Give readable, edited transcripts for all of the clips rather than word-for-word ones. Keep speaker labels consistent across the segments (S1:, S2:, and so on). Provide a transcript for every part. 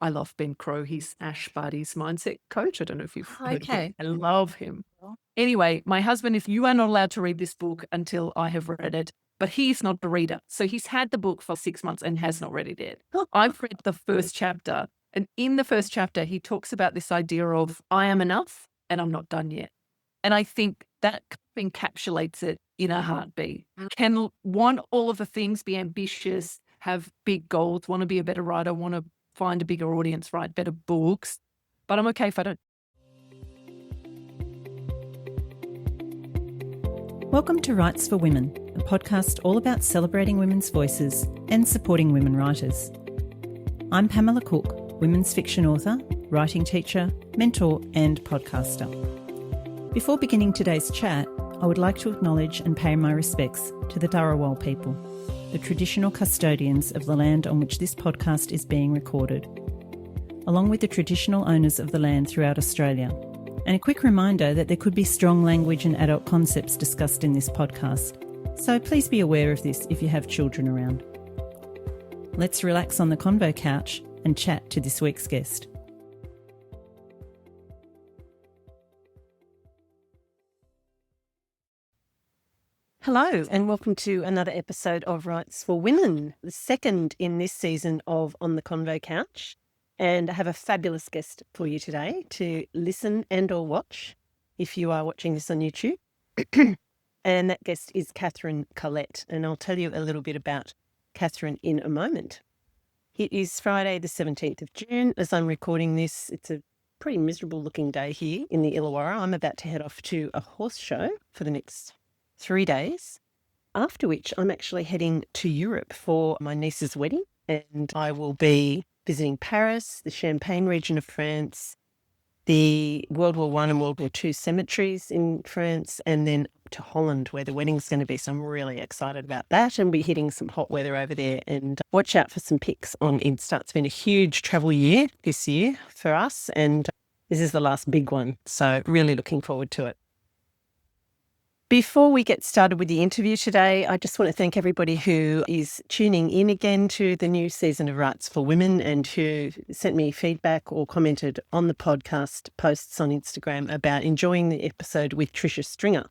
S1: I love Ben Crowe. He's Ash Barty's mindset coach. I don't know if you've heard of him.
S2: Okay.
S1: I love him. Anyway, my husband is, you are not allowed to read this book until I have read it, but he's not the reader. So he's had the book for 6 months and has not read it yet. I've read the first chapter, and in the first chapter, he talks about this idea of I am enough and I'm not done yet. And I think that encapsulates it in a heartbeat. Can want all of the things, be ambitious, have big goals, want to be a better writer, want to find a bigger audience, write better books, but I'm okay if I don't.
S3: Welcome to Writes for Women, a podcast all about celebrating women's voices and supporting women writers. I'm Pamela Cook, women's fiction author, writing teacher, mentor and podcaster. Before beginning today's chat, I would like to acknowledge and pay my respects to the Dharawal people, the traditional custodians of the land on which this podcast is being recorded, along with the traditional owners of the land throughout Australia. And a quick reminder that there could be strong language and adult concepts discussed in this podcast, so please be aware of this if you have children around. Let's relax on the convo couch and chat to this week's guest.
S2: Hello, and welcome to another episode of Writes for Women, the second in this season of On the Convo Couch. And I have a fabulous guest for you today to listen and or watch if you are watching this on YouTube. And that guest is Katherine Collette, and I'll tell you a little bit about Katherine in a moment. It is Friday the 17th of June. As I'm recording this, it's a pretty miserable looking day here in the Illawarra. I'm about to head off to a horse show for the next 3 days, after which I'm actually heading to Europe for my niece's wedding, and I will be visiting Paris, the Champagne region of France, the World War I and World War II cemeteries in France, and then to Holland where the wedding's going to be. So I'm really excited about that, and be hitting some hot weather over there. And watch out for some pics on Insta. It's been a huge travel year this year for us, and this is the last big one. So really looking forward to it. Before we get started with the interview today, I just want to thank everybody who is tuning in again to the new season of Writes for Women and who sent me feedback or commented on the podcast posts on Instagram about enjoying the episode with Trisha Stringer.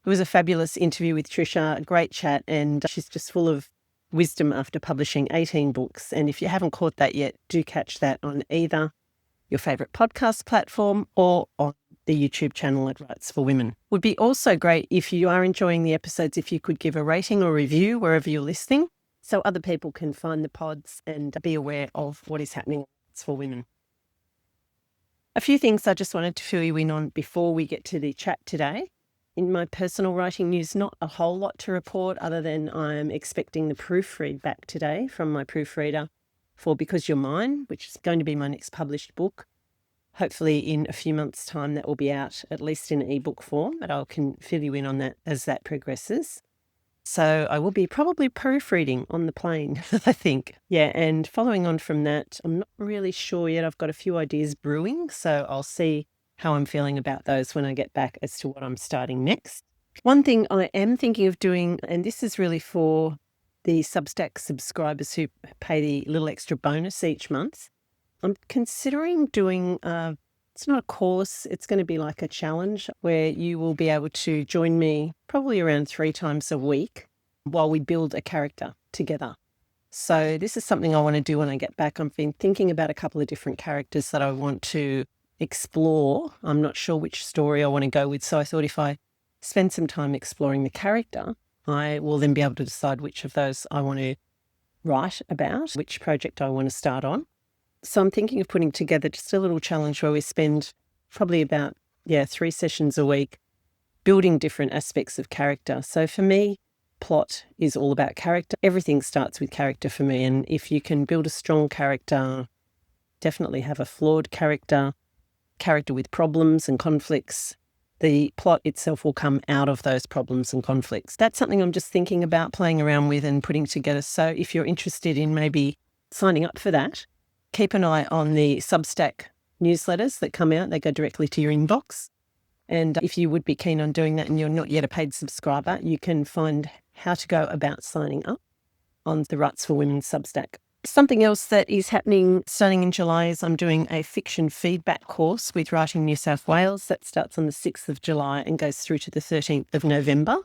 S2: It was a fabulous interview with Trisha, a great chat, and she's just full of wisdom after publishing 18 books. And if you haven't caught that yet, do catch that on either your favourite podcast platform or on the YouTube channel at Writes for Women. Would be also great if you are enjoying the episodes, if you could give a rating or review wherever you're listening, so other people can find the pods and be aware of what is happening at Writes for Women. A few things I just wanted to fill you in on before we get to the chat today. In my personal writing news, not a whole lot to report other than I'm expecting the proofread back today from my proofreader for Because You're Mine, which is going to be my next published book. Hopefully in a few months' time that will be out, at least in ebook form, but I can fill you in on that as that progresses. So I will be probably proofreading on the plane, I think. Yeah, and following on from that, I'm not really sure yet. I've got a few ideas brewing, so I'll see how I'm feeling about those when I get back as to what I'm starting next. One thing I am thinking of doing, and this is really for the Substack subscribers who pay the little extra bonus each month, I'm considering doing, it's not a course, it's going to be like a challenge where you will be able to join me probably around 3 times a week while we build a character together. So this is something I want to do when I get back. I've been thinking about a couple of different characters that I want to explore. I'm not sure which story I want to go with. So I thought if I spend some time exploring the character, I will then be able to decide which of those I want to write about, which project I want to start on. So I'm thinking of putting together just a little challenge where we spend probably about 3 sessions a week building different aspects of character. So for me, plot is all about character. Everything starts with character for me. And if you can build a strong character, definitely have a flawed character with problems and conflicts, the plot itself will come out of those problems and conflicts. That's something I'm just thinking about playing around with and putting together. So if you're interested in maybe signing up for that, keep an eye on the Substack newsletters that come out. They go directly to your inbox. And if you would be keen on doing that and you're not yet a paid subscriber, you can find how to go about signing up on the Writes for Women Substack. Something else that is happening starting in July is I'm doing a fiction feedback course with Writing New South Wales. That starts on the 6th of July and goes through to the 13th of November.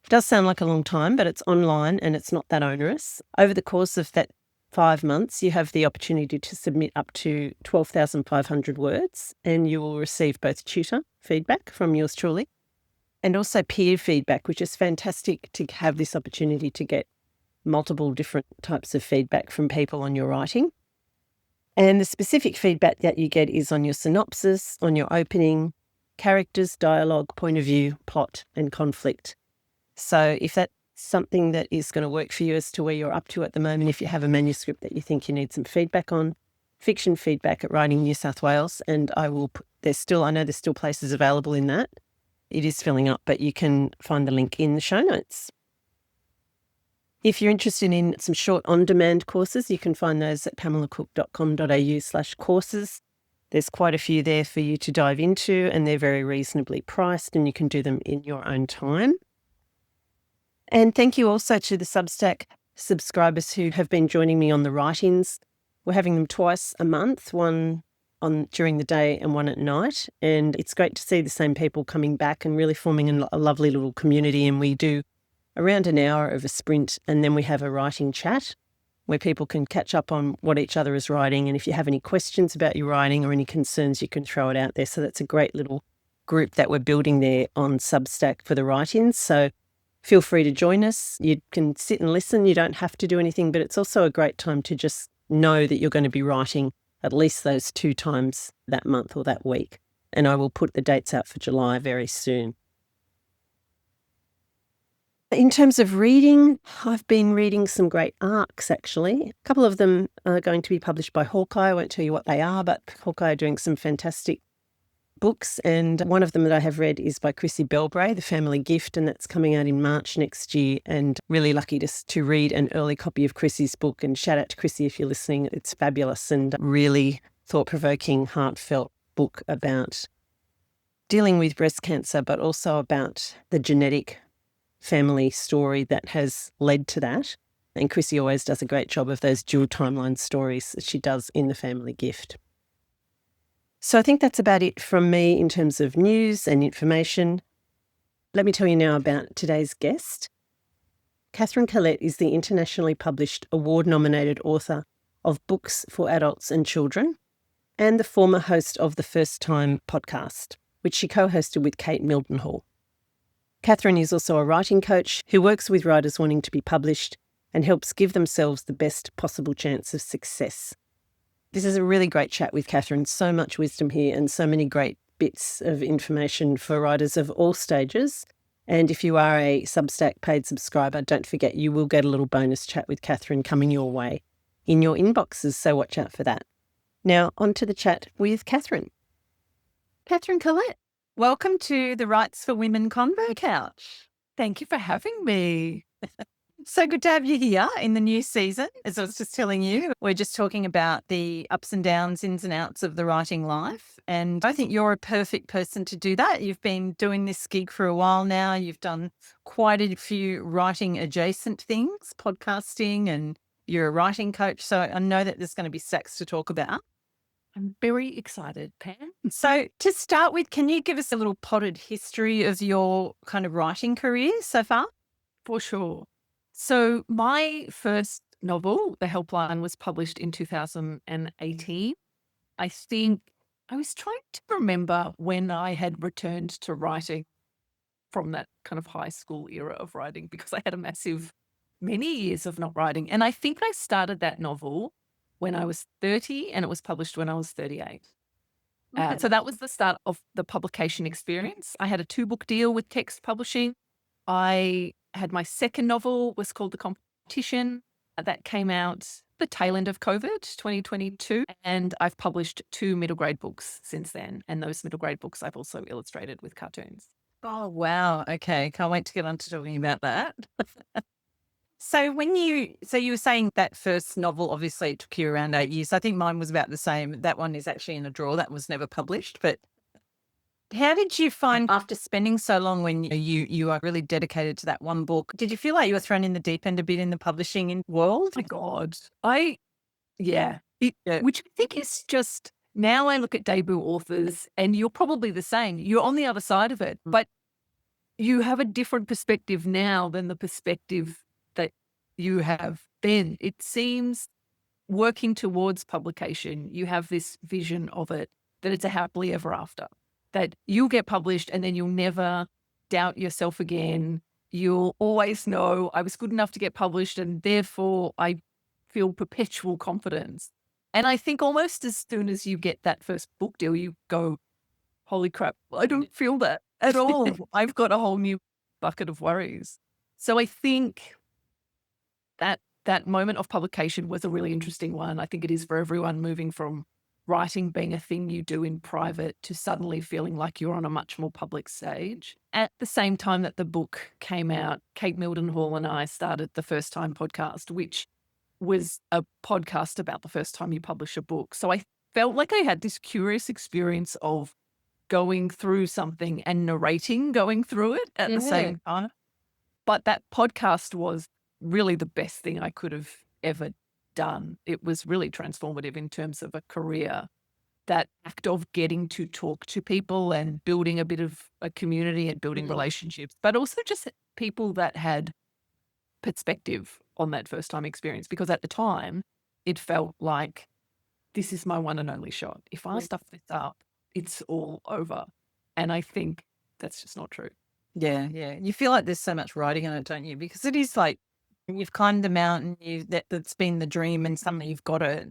S2: It does sound like a long time, but it's online and it's not that onerous. Over the course of that 5 months, you have the opportunity to submit up to 12,500 words, and you will receive both tutor feedback from yours truly and also peer feedback, which is fantastic to have this opportunity to get multiple different types of feedback from people on your writing. And the specific feedback that you get is on your synopsis, on your opening, characters, dialogue, point of view, plot, and conflict. So if that's something that is going to work for you as to where you're up to at the moment, if you have a manuscript that you think you need some feedback on, fiction feedback at Writing New South Wales, and I know there's still places available in that. It is filling up, but you can find the link in the show notes. If you're interested in some short on-demand courses, you can find those at pamelacook.com.au/courses. There's quite a few there for you to dive into, and they're very reasonably priced, and you can do them in your own time. And thank you also to the Substack subscribers who have been joining me on the write-ins. We're having them twice a month, one during the day and one at night. And it's great to see the same people coming back and really forming a lovely little community. And we do around an hour of a sprint, and then we have a writing chat where people can catch up on what each other is writing. And if you have any questions about your writing or any concerns, you can throw it out there. So that's a great little group that we're building there on Substack for the write-ins. So feel free to join us. You can sit and listen. You don't have to do anything, but it's also a great time to just know that you're going to be writing at least those 2 times that month or that week. And I will put the dates out for July very soon. In terms of reading, I've been reading some great arcs, actually. A couple of them are going to be published by Hawkeye. I won't tell you what they are, but Hawkeye are doing some fantastic books. And one of them that I have read is by Chrissy Belbray, The Family Gift, and that's coming out in March next year. And really lucky to read an early copy of Chrissy's book. And shout out to Chrissy if you're listening. It's fabulous and really thought-provoking, heartfelt book about dealing with breast cancer, but also about the genetic family story that has led to that. And Chrissy always does a great job of those dual timeline stories that she does in The Family Gift. So I think that's about it from me in terms of news and information. Let me tell you now about today's guest. Katherine Collette is the internationally published award-nominated author of books for adults and children and the former host of the First Time podcast, which she co-hosted with Kate Mildenhall. Katherine is also a writing coach who works with writers wanting to be published and helps give themselves the best possible chance of success. This is a really great chat with Katherine. So much wisdom here and so many great bits of information for writers of all stages. And if you are a Substack paid subscriber, don't forget you will get a little bonus chat with Katherine coming your way in your inboxes, so watch out for that. Now, on to the chat with Katherine. Katherine Collette, welcome to the Writes4Women Convo Couch.
S1: Thank you for having me.
S2: So good to have you here in the new season. As I was just telling you, we're just talking about the ups and downs, ins and outs of the writing life. And I think you're a perfect person to do that. You've been doing this gig for a while now. You've done quite a few writing adjacent things, podcasting, and you're a writing coach. So I know that there's going to be stacks to talk about.
S1: I'm very excited, Pam.
S2: So to start with, can you give us a little potted history of your kind of writing career so far?
S1: For sure. So my first novel, The Helpline, was published in 2018. I think I was trying to remember when I had returned to writing from that kind of high school era of writing, because I had many years of not writing. And I think I started that novel when I was 30 and it was published when I was 38.
S2: Okay.
S1: So that was the start of the publication experience. I had a 2-book deal with Text Publishing. I had my second novel, was called The Competition. That came out the tail end of COVID, 2022. And I've published 2 middle grade books since then. And those middle grade books I've also illustrated with cartoons.
S2: Oh, wow. Okay. Can't wait to get on to talking about that. So you were saying that first novel, obviously it took you around 8 years. I think mine was about the same. That one is actually in a drawer. That was never published. But how did you find, after spending so long when you are really dedicated to that one book, did you feel like you were thrown in the deep end a bit in the publishing world?
S1: Oh my God. I Yeah.
S2: Yeah.
S1: Which I think is just, now I look at debut authors and you're probably the same. You're on the other side of it, but you have a different perspective now than the perspective that you have then. It seems working towards publication, you have this vision of it, that it's a happily ever after, that you'll get published and then you'll never doubt yourself again. You'll always know I was good enough to get published and therefore I feel perpetual confidence. And I think almost as soon as you get that first book deal, you go, holy crap, I don't feel that at all. I've got a whole new bucket of worries. So I think that moment of publication was a really interesting one. I think it is for everyone, moving from writing being a thing you do in private to suddenly feeling like you're on a much more public stage. At the same time that the book came out, Kate Mildenhall and I started the First Time podcast, which was a podcast about the first time you publish a book. So I felt like I had this curious experience of going through something and narrating going through it at the same time. But that podcast was really the best thing I could have ever done. It was really transformative in terms of a career. That act of getting to talk to people and building a bit of a community and building relationships, but also just people that had perspective on that first time experience. Because at the time, it felt like, this is my one and only shot. If I stuff this up, it's all over. And I think that's just not true.
S3: Yeah, yeah. You feel like there's so much writing on it, don't you? Because it is like you've climbed the mountain, that's been the dream, and suddenly you've got it.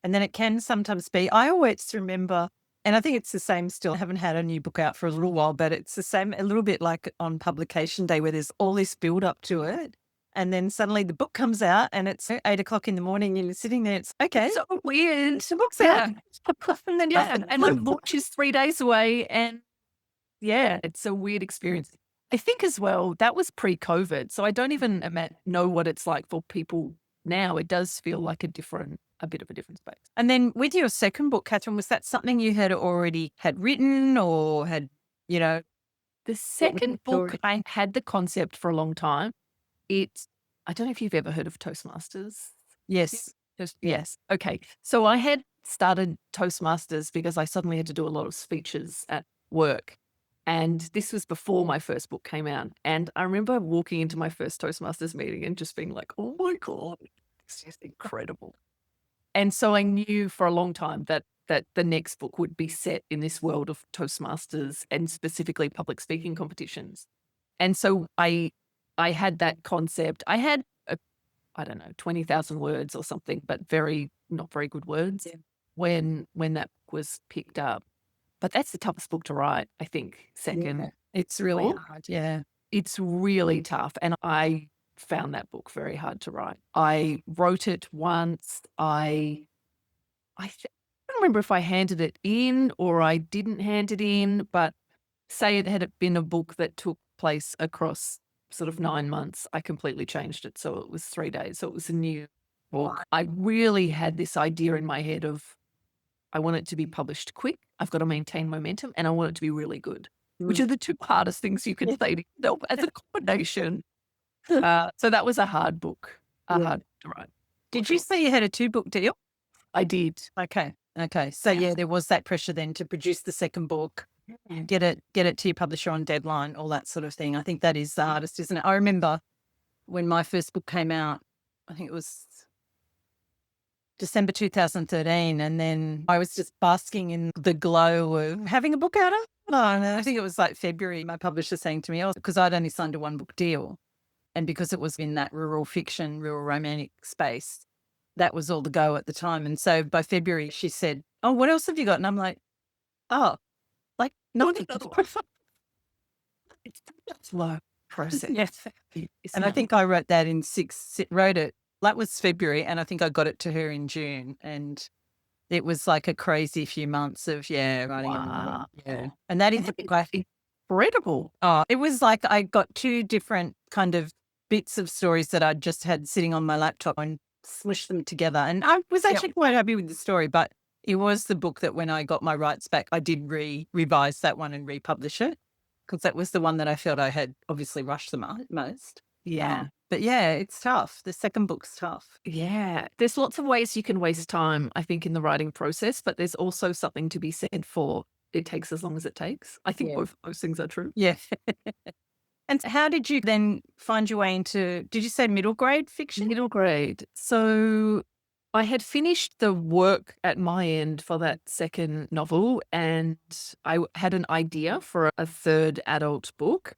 S3: And then it can sometimes be, I always remember, and I think it's the same still, I haven't had a new book out for a little while, but it's the same, a little bit like on publication day where there's all this build up to it. And then suddenly the book comes out and it's 8 o'clock in the morning and you're sitting there, it's okay.
S1: So weird.
S3: The book's out.
S1: And then, and my launch is 3 days away. And yeah, it's a weird experience. I think as well, that was pre-COVID. So I don't even know what it's like for people now. It does feel like a bit of a different space.
S3: And then with your second book, Katherine, was that something you had already had written or had,
S1: The second book, I had the concept for a long time. I don't know if you've ever heard of Toastmasters.
S3: Yes.
S1: Yes. Okay. So I had started Toastmasters because I suddenly had to do a lot of speeches at work. And this was before my first book came out. And I remember walking into my first Toastmasters meeting and just being like, oh my God, it's just incredible. And so I knew for a long time that the next book would be set in this world of Toastmasters and specifically public speaking competitions. And so I had that concept. I had, 20,000 words or something, but not very good words when that book was picked up. But that's the toughest book to write, I think, second.
S3: Yeah. It's really hard. Yeah.
S1: It's really tough. And I found that book very hard to write. I wrote it once. I don't remember if I handed it in or I didn't hand it in, but say it had been a book that took place across sort of 9 months, I completely changed it. So it was 3 days. So it was a new book. I really had this idea in my head of, I want it to be published quick. I've got to maintain momentum and I want it to be really good, which are the two hardest things you can say to yourself as a combination. So that was a hard book, hard to write.
S3: Did you say you had a 2-book deal?
S1: I did.
S3: Okay. So yeah, there was that pressure then to produce the second book, get it to your publisher on deadline, all that sort of thing. I think that is the hardest, isn't it? I remember when my first book came out, I think it was December 2013, and then I was just basking in the glow of having a book out. And I think it was like February, my publisher saying to me, because I'd only signed a 1-book deal, and because it was in that rural fiction, rural romantic space, that was all the go at the time. And so by February, she said, oh, what else have you got? And I'm like, nothing.
S1: It's a slow process.
S3: Yes. And I think I wrote that that was February, and I think I got it to her in June. And it was like a crazy few months of, writing.
S1: Wow.
S3: And that is
S1: incredible.
S3: Oh, it was like I got 2 different kind of bits of stories that I just had sitting on my laptop and smushed them together. And I was actually quite happy with the story, but it was the book that when I got my rights back, I did revise that one and republish it, because that was the one that I felt I had obviously rushed the most.
S1: Yeah.
S2: But yeah, it's tough. The second book's tough.
S1: Yeah. There's lots of ways you can waste time, I think, in the writing process, but there's also something to be said for it takes as long as it takes. I think
S2: Yeah.
S1: both of those things are true.
S2: Yeah. And how did you then find your way into, did you say middle grade fiction?
S1: Middle grade. So I had finished the work at my end for that second novel, and I had an idea for a third adult book.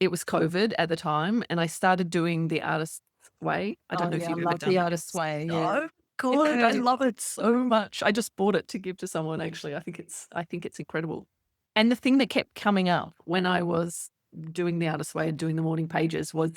S1: It was COVID at the time, and I started doing The Artist's Way. I don't know if you've ever done
S2: The
S1: that.
S2: Artist's Way. Yeah.
S1: Oh, good. I
S2: Yeah.
S1: love it so much. I just bought it to give to someone, actually. I think it's incredible. And the thing that kept coming up when I was doing The Artist's Way and doing the morning pages was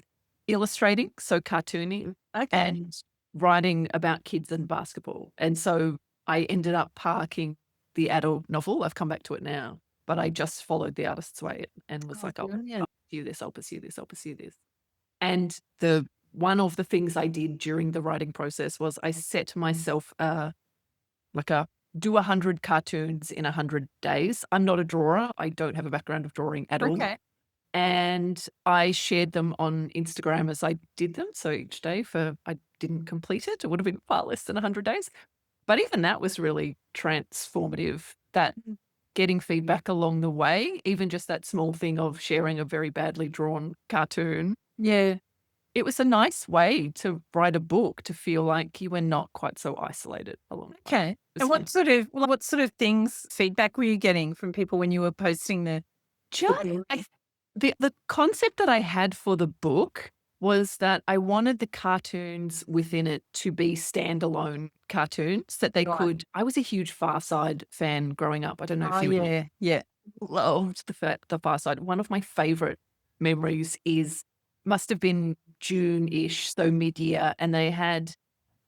S1: illustrating, so cartooning,
S2: Okay.
S1: and writing about kids and basketball. And so I ended up parking the adult novel. I've come back to it now, but I just followed The Artist's Way and was like, I'll pursue this, I'll pursue this, I'll pursue this. And one of the things I did during the writing process was I set myself do 100 cartoons in 100 days. I'm not a drawer. I don't have a background of drawing at all.
S2: Okay.
S1: And I shared them on Instagram as I did them. So each day I didn't complete it. It would have been far less than 100 days. But even that was really transformative, that getting feedback along the way, even just that small thing of sharing a very badly drawn cartoon.
S2: Yeah.
S1: It was a nice way to write a book, to feel like you were not quite so isolated along the way.
S2: Okay. And what sort of things, feedback were you getting from people when you were posting the
S1: The concept that I had for the book was that I wanted the cartoons within it to be standalone cartoons that they could. I was a huge Far Side fan growing up. I don't know if you loved the Far Side. One of my favorite memories must have been June-ish, so mid-year, and they had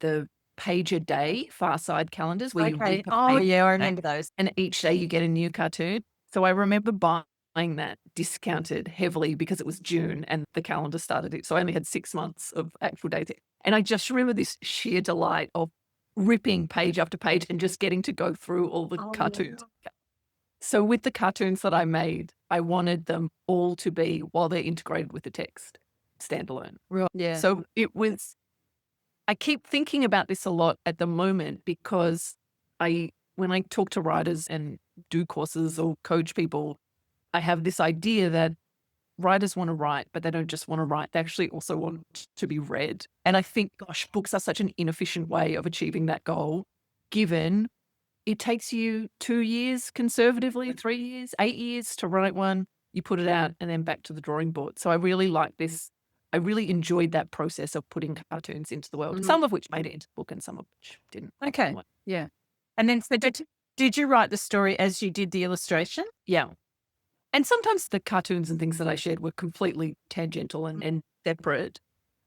S1: the page a day Far Side calendars where you read the page,
S2: I remember those.
S1: and each day you get a new cartoon. So I remember buying that discounted heavily because it was June and the calendar started it. So I only had 6 months of actual days. And I just remember this sheer delight of ripping page after page and just getting to go through all the cartoons. So with the cartoons that I made, I wanted them all to be, while they're integrated with the text, standalone.
S2: Right. Yeah.
S1: So I keep thinking about this a lot at the moment because when I talk to writers and do courses or coach people, I have this idea that writers want to write, but they don't just want to write. They actually also want to be read. And I think, gosh, books are such an inefficient way of achieving that goal, given it takes you 2 years conservatively, 3 years, 8 years to write one. You put it out and then back to the drawing board. So I really like this. I really enjoyed that process of putting cartoons into the world, some of which made it into the book and some of which didn't.
S2: Okay. Yeah. And then so did you write the story as you did the illustration?
S1: Yeah. And sometimes the cartoons and things that I shared were completely tangential and separate.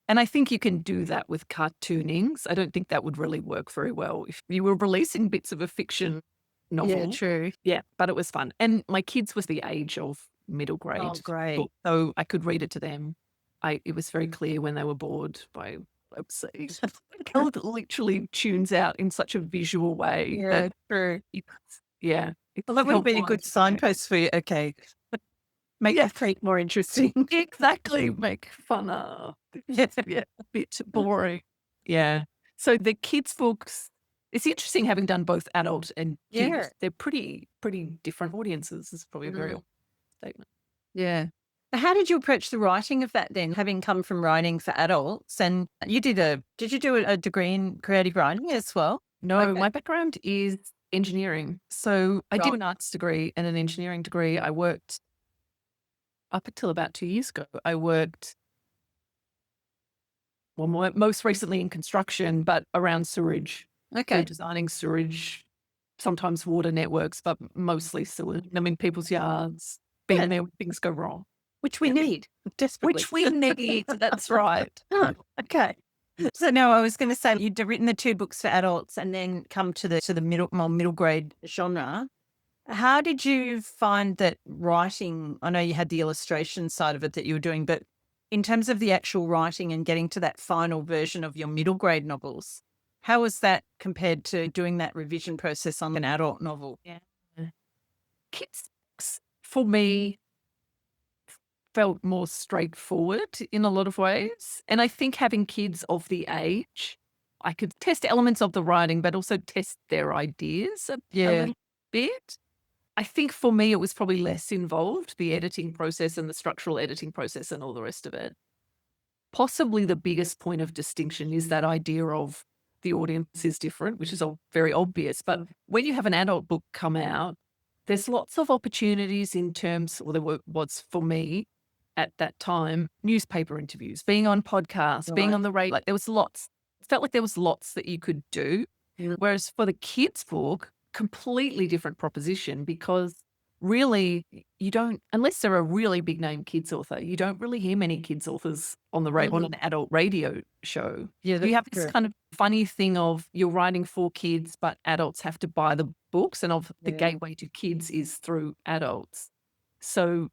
S1: And I think you can do that with cartoonings. I don't think that would really work very well if you were releasing bits of a fiction novel.
S2: Yeah, true.
S1: Yeah, but it was fun. And my kids was the age of middle grade.
S2: Oh, great.
S1: Book, so I could read it to them. It was very clear when they were bored by websites. It literally tunes out in such a visual way.
S2: Yeah, true.
S1: Yeah.
S2: Well, that would have been a good signpost for you. Okay. Make that treat more interesting.
S1: Exactly. Make funner. Yeah, a bit boring. Yeah. So the kids' books, it's interesting having done both adult and kids.
S2: Yeah.
S1: They're pretty different audiences. Is probably a very honest statement.
S2: Yeah. How did you approach the writing of that then, having come from writing for adults? And did you do a degree in creative writing as well?
S1: No, my background is engineering. So I did an arts degree and an engineering degree. I worked up until about 2 years ago. I worked, most recently in construction, but around sewage.
S2: Okay.
S1: So designing sewage, sometimes water networks, but mostly sewage. I mean, people's yards, being there when things go wrong.
S2: Which we need desperately.
S1: Which we need. That's right.
S2: Oh, okay. So no, I was going to say you'd written the 2 books for adults and then come to the middle grade genre. How did you find that writing? I know you had the illustration side of it that you were doing, but in terms of the actual writing and getting to that final version of your middle grade novels, how was that compared to doing that revision process on an adult novel?
S1: Yeah. Kids books, for me, felt more straightforward in a lot of ways. And I think having kids of the age, I could test elements of the writing, but also test their ideas a little bit. I think for me, it was probably less involved, the editing process and the structural editing process and all the rest of it. Possibly the biggest point of distinction is that idea of the audience is different, which is very obvious. But when you have an adult book come out, there's lots of opportunities in terms, or there was for me at that time, newspaper interviews, being on podcasts, being on the radio. Like there was lots. It felt like there was lots that you could do. Whereas for the kids' book, completely different proposition, because really you don't, unless they're a really big name kids author, you don't really hear many kids authors on the on an adult radio show. You have this kind of funny thing of you're writing for kids, but adults have to buy the books, and the gateway to kids is through adults. So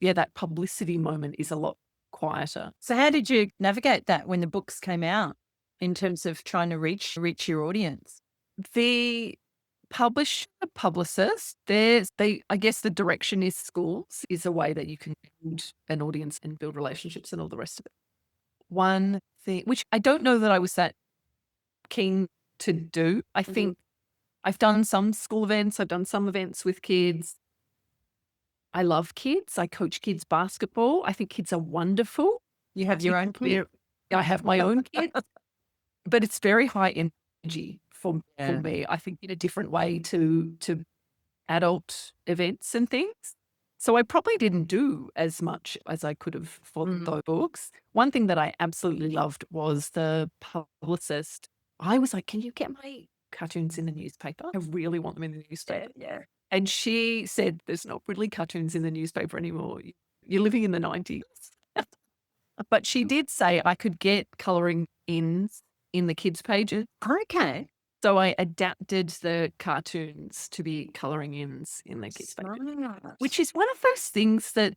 S1: that publicity moment is a lot quieter.
S3: So how did you navigate that when the books came out in terms of trying to reach your audience?
S1: The publisher, publicist, I guess the direction is schools is a way that you can build an audience and build relationships and all the rest of it. One thing, which I don't know that I was that keen to do. I think I've done some school events. I've done some events with kids. I love kids. I coach kids basketball. I think kids are wonderful.
S3: You have your own kid?
S1: I have my own kids. But it's very high energy for me, I think, in a different way to adult events and things. So I probably didn't do as much as I could have for those books. One thing that I absolutely loved was the publicist. I was like, can you get my cartoons in the newspaper? I really want them in the newspaper. Yeah. And she said, there's not really cartoons in the newspaper anymore. You're living in the 90s. But she did say I could get colouring ins in the kids' pages.
S3: Okay.
S1: So I adapted the cartoons to be colouring ins in the kids' pages, which is one of those things that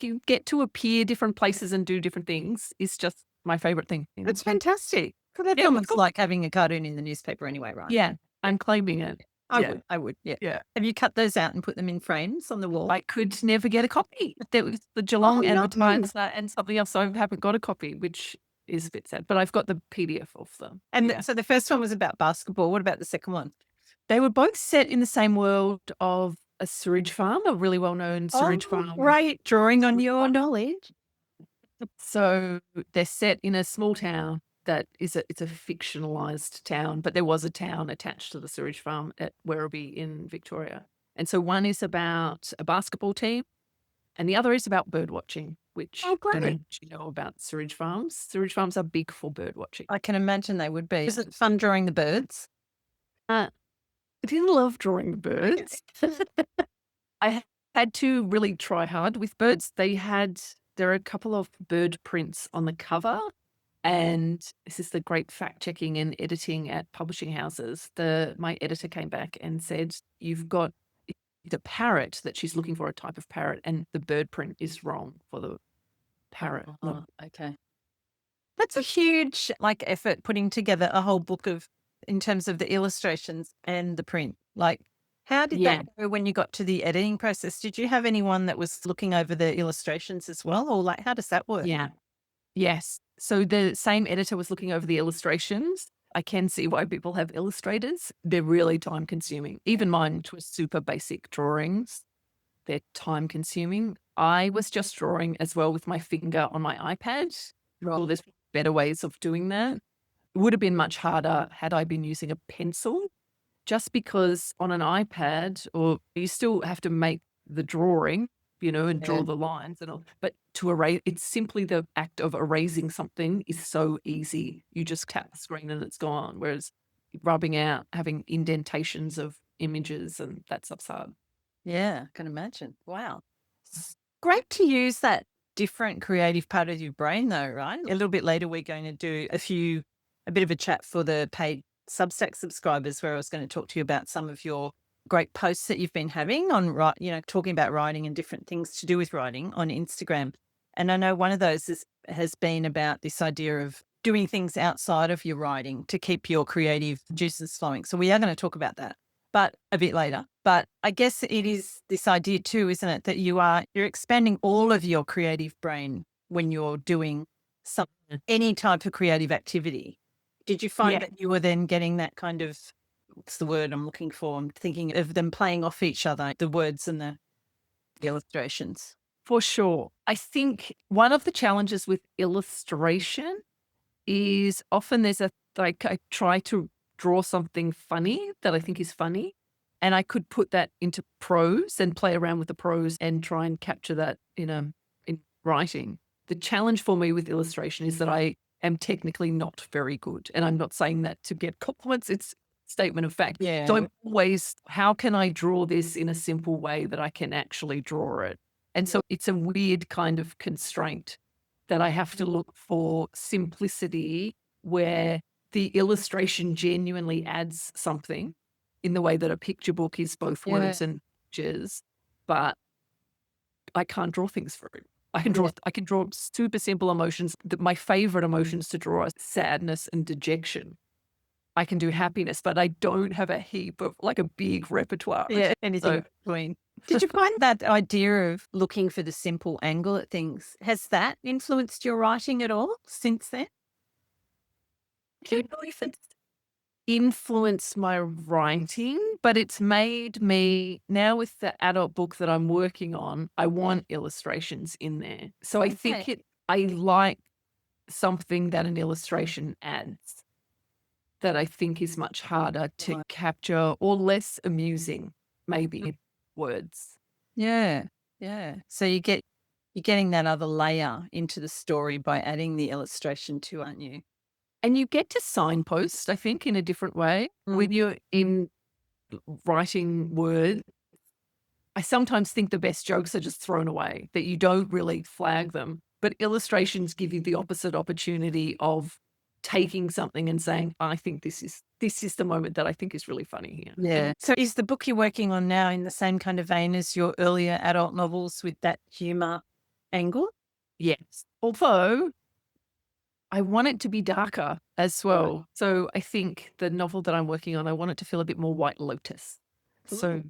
S1: you get to appear different places and do different things is just my favourite thing.
S3: It's fantastic. That's almost like having a cartoon in the newspaper anyway, right?
S1: Yeah, I'm claiming it.
S3: I would. Yeah. Have you cut those out and put them in frames on the wall?
S1: I could never get a copy. There was the Geelong advertiser and something else. So I haven't got a copy, which is a bit sad. But I've got the PDF of them.
S3: And so the first one was about basketball. What about the second one?
S1: They were both set in the same world of a sewage farm, a really well-known sewage farm.
S3: Right, drawing on your knowledge.
S1: So they're set in a small town. It's a fictionalized town, but there was a town attached to the sewage farm at Werribee in Victoria. And so one is about a basketball team and the other is about bird watching, which I don't know if you know about sewage farms. Sewage farms are big for bird watching.
S3: I can imagine they would be. Is it fun drawing the birds?
S1: I didn't love drawing the birds. I had to really try hard with birds. There are a couple of bird prints on the cover. And this is the great fact-checking and editing at publishing houses. My editor came back and said, you've got the parrot that she's looking for, a type of parrot, and the bird print is wrong for the parrot.
S3: Oh, okay. That's a huge effort putting together a whole book in terms of the illustrations and the print. How did that go when you got to the editing process? Did you have anyone that was looking over the illustrations as well? Or how does that work?
S1: Yeah. Yes. So the same editor was looking over the illustrations. I can see why people have illustrators. They're really time consuming. Even mine, which was super basic drawings, they're time consuming. I was just drawing as well with my finger on my iPad. Well, there's better ways of doing that. It would have been much harder had I been using a pencil, just because on an iPad, or you still have to make the drawing, and draw the lines and all. But to erase, it's simply the act of erasing something is so easy. You just tap the screen and it's gone. Whereas rubbing out, having indentations of images and that stuff's hard.
S3: Yeah, I can imagine. Wow. Great to use that different creative part of your brain though, right? A little bit later, we're going to do a bit of a chat for the paid Substack subscribers where I was going to talk to you about some of your great posts that you've been having on, talking about writing and different things to do with writing on Instagram. And I know one of those has been about this idea of doing things outside of your writing to keep your creative juices flowing. So we are going to talk about that. but a bit later. But I guess it is this idea too, isn't it, that you're expanding all of your creative brain when you're doing any type of creative activity. Did you find that you were then getting that kind of, what's the word I'm looking for? I'm thinking of them playing off each other, the words and the illustrations.
S1: For sure. I think one of the challenges with illustration is often I try to draw something funny that I think is funny, and I could put that into prose and play around with the prose and try and capture that in writing. The challenge for me with illustration is that I am technically not very good, and I'm not saying that to get compliments. It's a statement of fact.
S3: Yeah.
S1: So I'm always, how can I draw this in a simple way that I can actually draw it? And so it's a weird kind of constraint that I have to look for simplicity where the illustration genuinely adds something in the way that a picture book is both words and pictures, but I can't draw things very. I can draw super simple emotions. My favorite emotions to draw are sadness and dejection. I can do happiness, but I don't have a heap of like a big repertoire.
S3: Yeah, anything between. Did you find that idea of looking for the simple angle at things, has that influenced your writing at all since then?
S1: I don't know if it's influenced my writing, but it's made me, now with the adult book that I'm working on, I want illustrations in there. So I think I like something that an illustration adds that I think is much harder to capture or less amusing, maybe, in words.
S3: Yeah. So you're getting that other layer into the story by adding the illustration too, aren't you?
S1: And you get to signpost, I think, in a different way. When you're in writing words, I sometimes think the best jokes are just thrown away, that you don't really flag them. But illustrations give you the opposite opportunity of taking something and saying, I think this is the moment that I think is really funny here.
S3: Yeah. So is the book you're working on now in the same kind of vein as your earlier adult novels with that humour angle?
S1: Yes. Although I want it to be darker as well. So I think the novel that I'm working on, I want it to feel a bit more White Lotus. So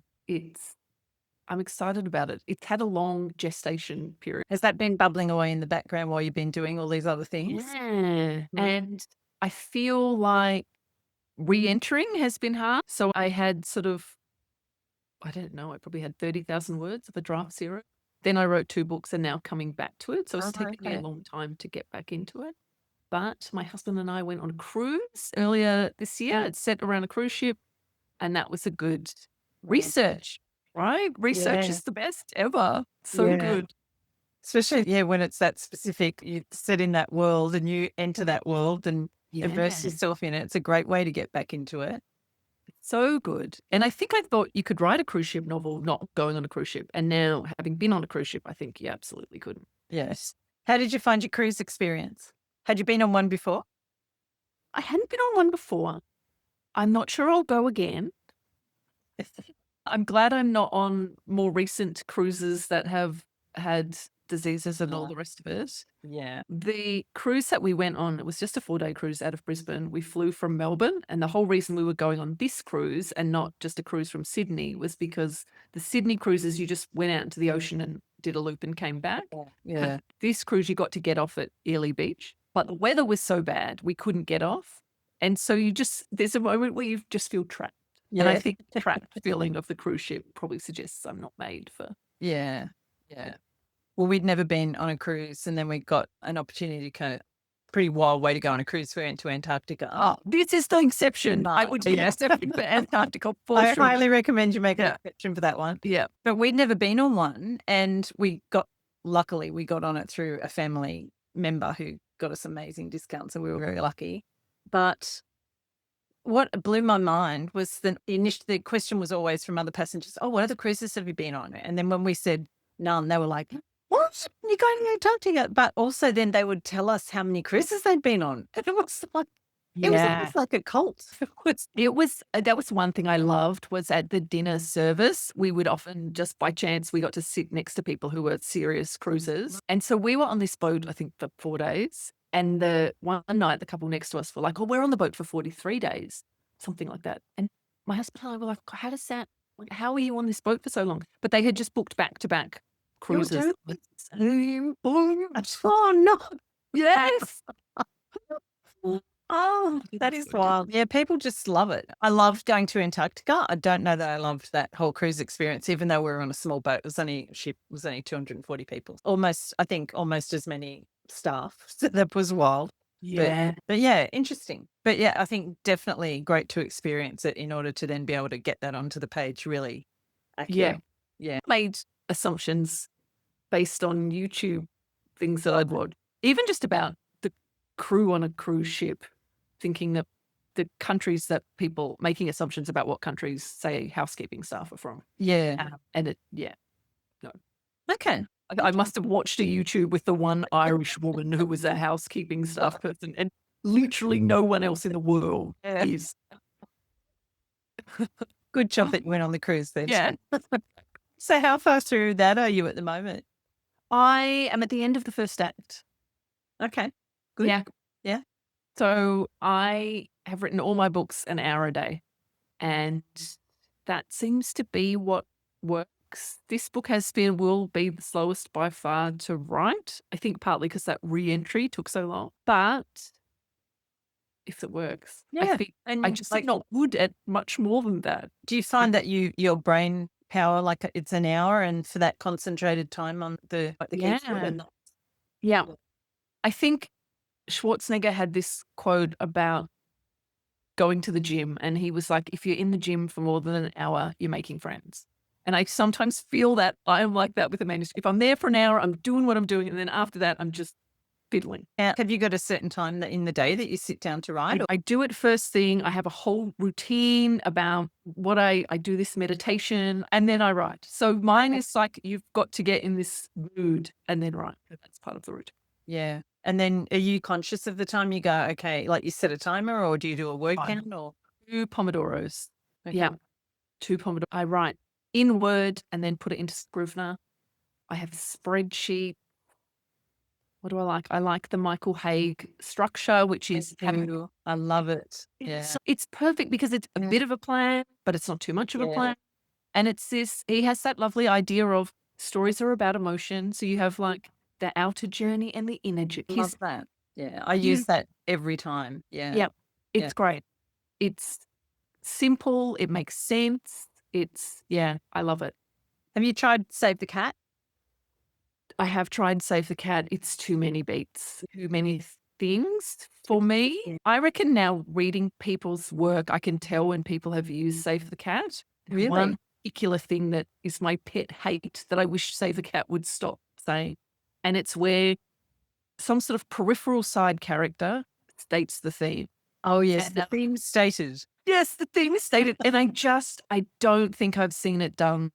S1: I'm excited about it. It's had a long gestation period.
S3: Has that been bubbling away in the background while you've been doing all these other things?
S1: Yeah. And I feel like re-entering has been hard. So I had I don't know, I probably had 30,000 words of a draft zero. Then I wrote 2 books and now coming back to it. So it's taken me a long time to get back into it. But my husband and I went on a cruise earlier this year. It's set around a cruise ship, and that was a good research, right? Research is the best ever. So good.
S3: Especially, when it's that specific, you sit in that world and you enter that world and immerse yourself in it. It's a great way to get back into it.
S1: So good. And I think I thought you could write a cruise ship novel not going on a cruise ship. And now, having been on a cruise ship, I think you absolutely couldn't.
S3: Yes. How did you find your cruise experience? Had you been on one before?
S1: I hadn't been on one before. I'm not sure I'll go again. I'm glad I'm not on more recent cruises that have had diseases and all the rest of it.
S3: Yeah.
S1: The cruise that we went on, it was just a 4-day cruise out of Brisbane. We flew from Melbourne, and the whole reason we were going on this cruise and not just a cruise from Sydney was because the Sydney cruises, you just went out into the ocean and did a loop and came back.
S3: Yeah.
S1: This cruise, you got to get off at Ely Beach, but the weather was so bad, we couldn't get off. And so there's a moment where you just feel trapped.
S3: Yeah.
S1: And I think the trapped feeling of the cruise ship probably suggests I'm not made for.
S3: Yeah. Well, we'd never been on a cruise, and then we got an opportunity to kind of pretty wild way to go on a cruise. We went to Antarctica.
S1: Oh, this is the exception. I would be exception for Antarctica for
S3: I
S1: sure.
S3: highly recommend you make an exception for that one.
S1: Yeah.
S3: But we'd never been on one, and luckily we got on it through a family member who got us amazing discounts, so we were very lucky. But what blew my mind was the question was always from other passengers, what other cruises have you been on? And then when we said none, they were like, what? You're going to Antarctica? But also then they would tell us how many cruises they'd been on. And it was like, it was almost like a cult.
S1: That was one thing I loved was at the dinner service, we would often just by chance, we got to sit next to people who were serious cruisers. And so we were on this boat, I think for 4 days. And the one night, the couple next to us were like, we're on the boat for 43 days, something like that. And my husband and I were like, how does that, like, how are you on this boat for so long? But they had just booked back-to-back cruises.
S2: Oh, no.
S1: Yes.
S2: Oh, that is wild. Yeah, people just love it. I loved going to Antarctica. I don't know that I loved that whole cruise experience, even though we were on a small boat. It was only 240 people. I think almost as many staff. So that was wild.
S1: Yeah.
S2: But yeah, interesting. But yeah, I think definitely great to experience it in order to then be able to get that onto the page really accurate. Yeah.
S1: Made assumptions based on YouTube things that I'd watched, even just about the crew on a cruise ship, thinking that the countries that people making assumptions about what countries, say, housekeeping staff are from.
S2: Yeah.
S1: And it, no.
S2: Okay.
S1: I must have watched a YouTube with the one Irish woman who was a housekeeping staff person, and literally no one else in the world is.
S2: Good job that you went on the cruise then.
S1: Yeah.
S2: So how far through that are you at the moment?
S1: I am at the end of the first act.
S2: Okay. Good.
S1: Yeah.
S2: Yeah.
S1: So I have written all my books an hour a day, and that seems to be what works. This book will be the slowest by far to write. I think partly because that re-entry took so long, but if it works, I think I just am not good at much more than that.
S2: Do you find that your brain power, like it's an hour and for that concentrated time on the keys?
S1: Yeah. I think Schwarzenegger had this quote about going to the gym, and he was like, if you're in the gym for more than an hour, you're making friends. And I sometimes feel that I am like that with a manuscript. If I'm there for an hour, I'm doing what I'm doing, and then after that, I'm just fiddling.
S2: Have you got a certain time that in the day that you sit down to write?
S1: I do it first thing. I have a whole routine about what I do this meditation, and then I write. So mine is like, you've got to get in this mood and then write. That's part of the routine.
S2: Yeah. And then are you conscious of the time you go, okay, like you set a timer, or do you do a word count, or
S1: 2 Pomodoros?
S2: Okay.
S1: Yeah. 2 Pomodoros. I write in Word and then put it into Scrivener. I have a spreadsheet. What do I like? I like the Michael Haig structure, which is
S2: I love it. Yeah.
S1: It's perfect because it's a bit of a plan, but it's not too much of a plan. And it's this, he has that lovely idea of stories are about emotion. So you have like the outer journey and the inner journey.
S2: Love that. Yeah. I use that every time. Yeah.
S1: Yeah. It's great. It's simple. It makes sense. I love it.
S2: Have you tried Save the Cat?
S1: I have tried Save the Cat. It's too many beats, too many things for me.
S2: Yeah.
S1: I reckon now reading people's work, I can tell when people have used Save the Cat.
S2: Really?
S1: One particular thing that is my pet hate that I wish Save the Cat would stop saying. And it's where some sort of peripheral side character states the theme.
S2: Oh, yes.
S1: And
S2: The theme stated.
S1: Yes, the theme is stated. And I don't think I've seen it done.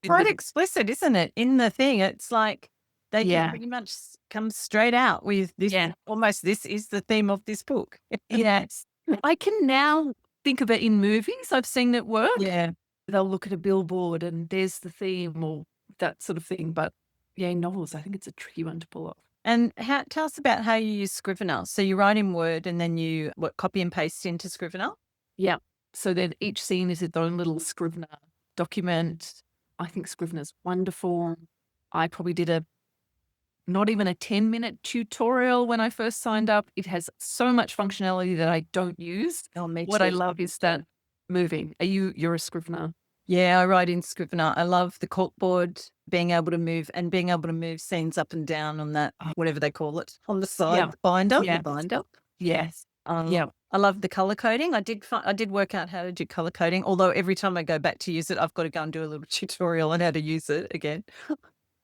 S2: Quite explicit, isn't it? In the thing, it's like they can pretty much come straight out with this.
S1: Yeah.
S2: Almost, this is the theme of this book.
S1: Yes. I can now think of it in movies. I've seen it work.
S2: Yeah.
S1: They'll look at a billboard and there's the theme or that sort of thing. But yeah, in novels, I think it's a tricky one to pull off.
S2: And tell us about how you use Scrivener. So you write in Word and then you copy and paste into Scrivener?
S1: Yeah. So then each scene is its own little Scrivener document. I think Scrivener's wonderful. I probably did not even a 10-minute tutorial when I first signed up. It has so much functionality that I don't use.
S2: Oh, me
S1: What
S2: too.
S1: I love is that moving. You're a Scrivener?
S2: Yeah, I write in Scrivener. I love the corkboard, being able to move scenes up and down on that, whatever they call it, on the side, the binder.
S1: Yeah.
S2: The binder.
S1: Yes.
S2: Yeah. I love the color coding. I did work out how to do color coding, although every time I go back to use it, I've got to go and do a little tutorial on how to use it again.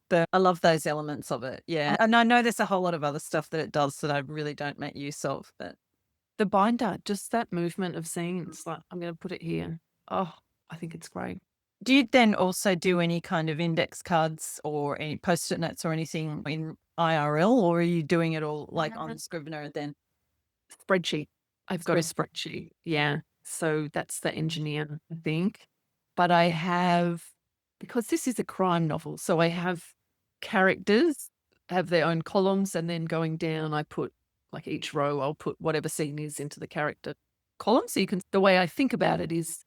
S2: But I love those elements of it. Yeah. And I know there's a whole lot of other stuff that it does that I really don't make use of. But
S1: the binder, just that movement of scenes, like I'm going to put it here. Oh, I think it's great.
S2: Do you then also do any kind of index cards or any post-it notes or anything in IRL, or are you doing it all like on Scrivener then?
S1: Spreadsheet. I've got a spreadsheet. Yeah. So that's the engineer, I think. But I have, because this is a crime novel, so I have characters have their own columns, and then going down, I put like each row, I'll put whatever scene is into the character columns. So the way I think about it is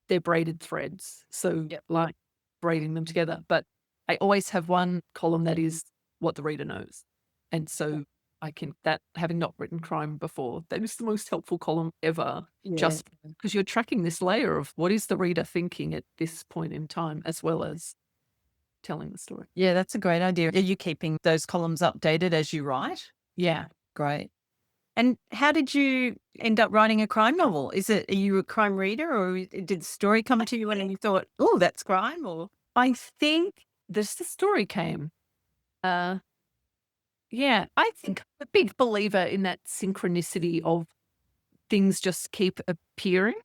S1: they're braided threads. So like braiding them together. But I always have one column that is what the reader knows. And so having not written crime before, that is the most helpful column ever, just because you're tracking this layer of what is the reader thinking at this point in time, as well as telling the story.
S3: Yeah, that's a great idea. Are you keeping those columns updated as you write?
S1: Yeah.
S3: Great. And how did you end up writing a crime novel? Are you a crime reader, or did the story come to you and you thought, oh, that's crime? Or
S1: I think the story came. Yeah, I think I'm a big believer in that synchronicity of things just keep appearing.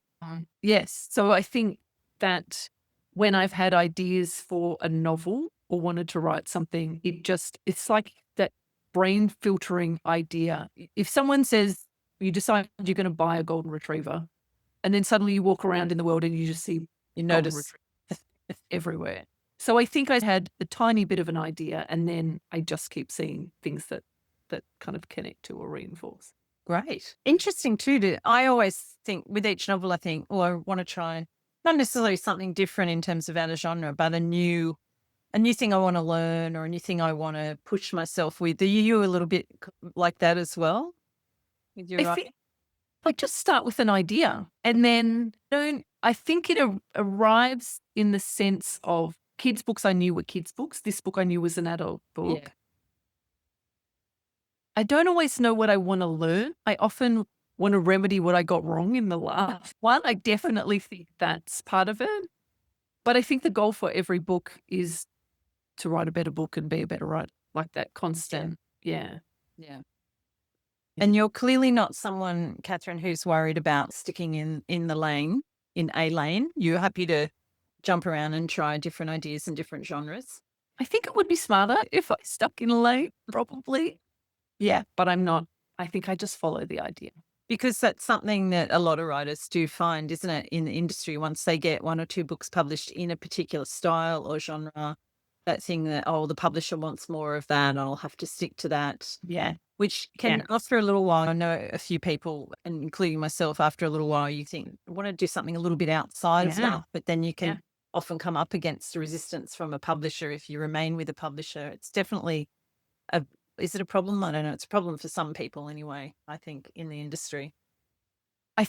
S1: Yes. So I think that when I've had ideas for a novel or wanted to write something, it's like that brain filtering idea. If someone says you decide you're going to buy a golden retriever, and then suddenly you walk around in the world and you just see
S3: notice
S1: everywhere. So I think I had a tiny bit of an idea, and then I just keep seeing things that kind of connect to or reinforce.
S3: Great. Interesting too. I always think with each novel, I think, I want to try not necessarily something different in terms of outer genre, but a new thing I want to learn or a new thing I want to push myself with. Are you a little bit like that as well? With your
S1: I think I just start with an idea, and then I think it arrives in the sense of kids' books I knew were kids' books. This book I knew was an adult book.
S3: Yeah.
S1: I don't always know what I want to learn. I often want to remedy what I got wrong in the last one. I definitely think that's part of it. But I think the goal for every book is to write a better book and be a better writer, like that constant. Yeah.
S3: And you're clearly not someone, Katherine, who's worried about sticking in a lane. You're happy to jump around and try different ideas and different genres.
S1: I think it would be smarter if I stuck in a lane, probably. Yeah, but I'm not. I think I just follow the idea.
S3: Because that's something that a lot of writers do find, isn't it, in the industry, once they get one or two books published in a particular style or genre, that thing that, the publisher wants more of that and I'll have to stick to that.
S1: Yeah.
S3: Which can, after a little while, I know a few people, and including myself, after a little while, you think, I want to do something a little bit outside of that, but then you can often come up against resistance from a publisher if you remain with a publisher. It's definitely is it a problem? I don't know. It's a problem for some people anyway, I think, in the industry.
S1: I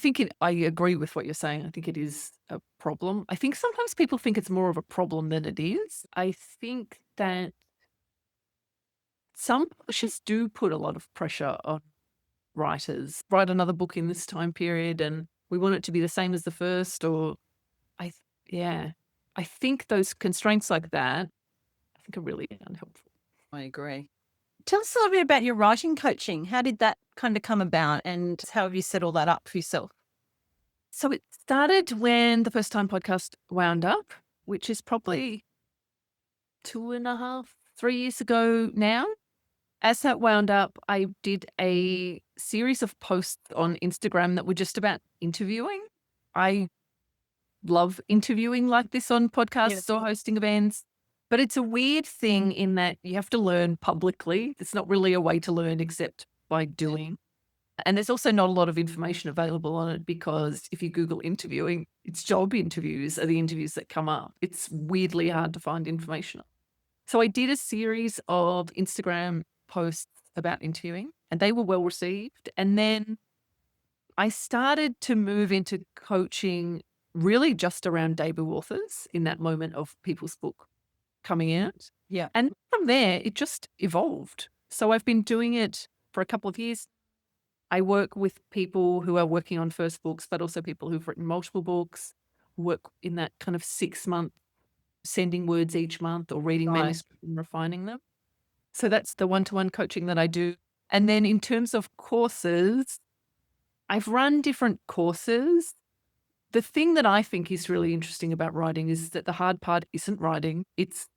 S1: agree with what you're saying. I think it is a problem. I think sometimes people think it's more of a problem than it is. I think that some publishers do put a lot of pressure on writers. Write another book in this time period and we want it to be the same as the first, I think those constraints like that, I think are really unhelpful.
S3: I agree. Tell us a little bit about your writing coaching. How did that kind of come about and how have you set all that up for yourself?
S1: So it started when the First Time podcast wound up, which is probably 2.5, 3 years ago now. As that wound up, I did a series of posts on Instagram that were just about interviewing. I love interviewing like this on podcasts or hosting events. But it's a weird thing in that you have to learn publicly. It's not really a way to learn except by doing. And there's also not a lot of information available on it because if you Google interviewing, it's job interviews are the interviews that come up. It's weirdly hard to find information on. So I did a series of Instagram posts about interviewing and they were well received. And then I started to move into coaching really just around debut authors in that moment of people's book coming out.
S3: Yeah.
S1: And from there, it just evolved. So I've been doing it for a couple of years. I work with people who are working on first books, but also people who've written multiple books, work in that kind of 6-month sending words each month or reading manuscript and refining them. So that's the one-to-one coaching that I do. And then in terms of courses, I've run different courses. The thing that I think is really interesting about writing is that the hard part isn't writing, it's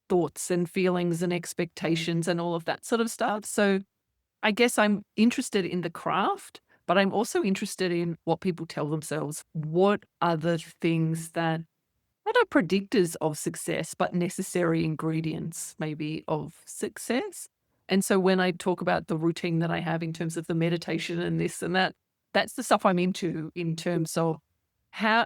S1: thoughts and feelings and expectations and all of that sort of stuff. So I guess I'm interested in the craft, but I'm also interested in what people tell themselves. What are the things that are predictors of success, but necessary ingredients maybe of success? And so when I talk about the routine that I have in terms of the meditation and this and that, that's the stuff I'm into in terms of how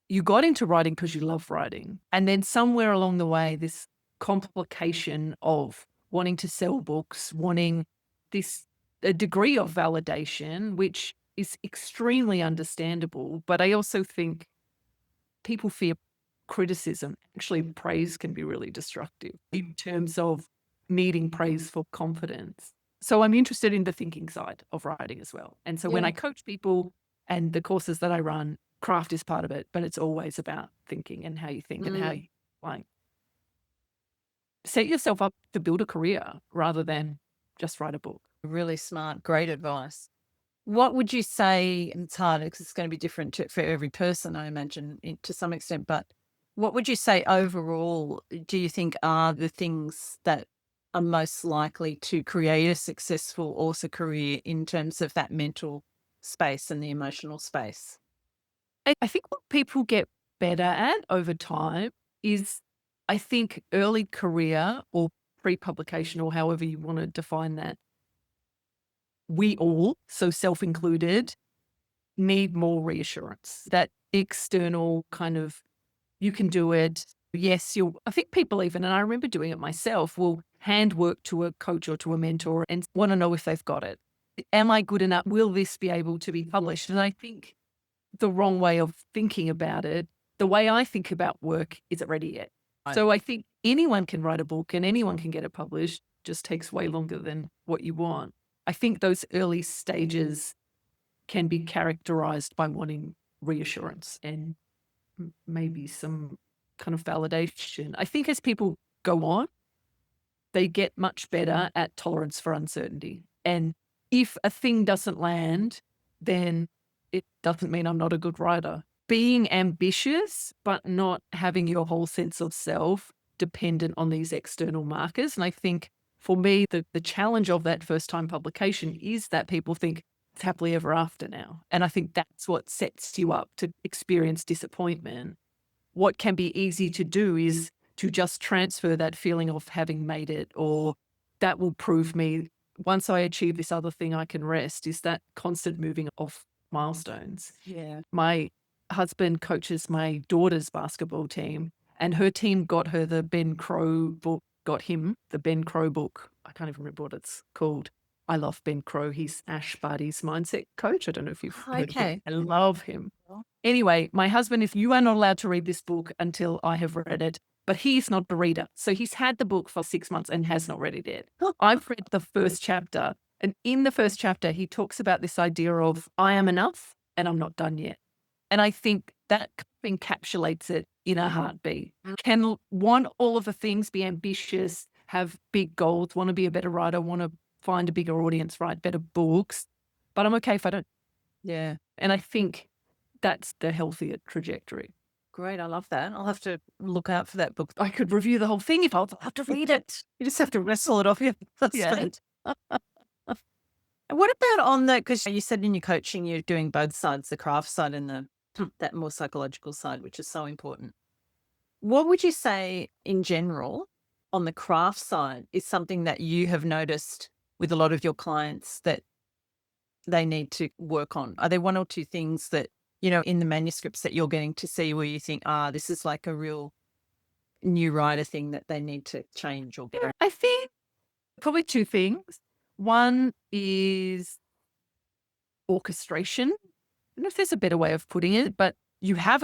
S1: you got into writing because you love writing. And then somewhere along the way, this complication of wanting to sell books, wanting a degree of validation, which is extremely understandable. But I also think people fear criticism. Actually, praise can be really destructive in terms of needing praise for confidence. So I'm interested in the thinking side of writing as well. And so when I coach people and the courses that I run, craft is part of it, but it's always about thinking and how you think and how you like set yourself up to build a career rather than just write a book.
S4: Really smart, great advice. What would you say, and it's hard because it's going to be different for every person, I imagine, to some extent, but what would you say overall do you think are the things that are most likely to create a successful author career in terms of that mental space and the emotional space?
S1: I think what people get better at over time is, I think, early career or pre-publication or however you want to define that. We all, so self-included, need more reassurance. That external kind of, you can do it. Yes, I think people even, and I remember doing it myself, will hand work to a coach or to a mentor and want to know if they've got it. Am I good enough? Will this be able to be published? And I think the wrong way of thinking about it, the way I think about work, is it ready yet? So I think anyone can write a book and anyone can get it published, just takes way longer than what you want. I think those early stages can be characterized by wanting reassurance and maybe some kind of validation. I think as people go on, they get much better at tolerance for uncertainty. And if a thing doesn't land, then it doesn't mean I'm not a good writer. Being ambitious, but not having your whole sense of self dependent on these external markers. And I think for me, the challenge of that first time publication is that people think it's happily ever after now. And I think that's what sets you up to experience disappointment. What can be easy to do is to just transfer that feeling of having made it, or that will prove me once I achieve this other thing, I can rest, is that constant moving of milestones.
S4: Yeah.
S1: My husband coaches my daughter's basketball team, and her team got her the Ben Crow book, got him the Ben Crow book. I can't even remember what it's called. I love Ben Crow. He's Ash Barty's mindset coach. I don't know if you've heard of him. I love him. Anyway, my husband, if you are not allowed to read this book until I have read it, but he's not the reader. So he's had the book for 6 months and has not read it yet. I've read the first chapter, and in the first chapter, he talks about this idea of I am enough and I'm not done yet. And I think that encapsulates it in a heartbeat. Can want all of the things, be ambitious, have big goals, want to be a better writer, want to find a bigger audience, write better books, but I'm okay if I don't.
S4: Yeah.
S1: And I think that's the healthier trajectory.
S4: Great. I love that. I'll have to look out for that book.
S1: I could review the whole thing if I'll have to read it.
S4: You just have to wrestle it off your husband.
S1: Yeah.
S4: What about on the, because you said in your coaching you're doing both sides, the craft side and that more psychological side, which is so important. What would you say in general on the craft side is something that you have noticed with a lot of your clients that they need to work on? Are there one or two things that, you know, in the manuscripts that you're getting to see where you think, this is like a real new writer thing that they need to change or get?
S1: I think probably two things. One is orchestration. I don't know if there's a better way of putting it, but you have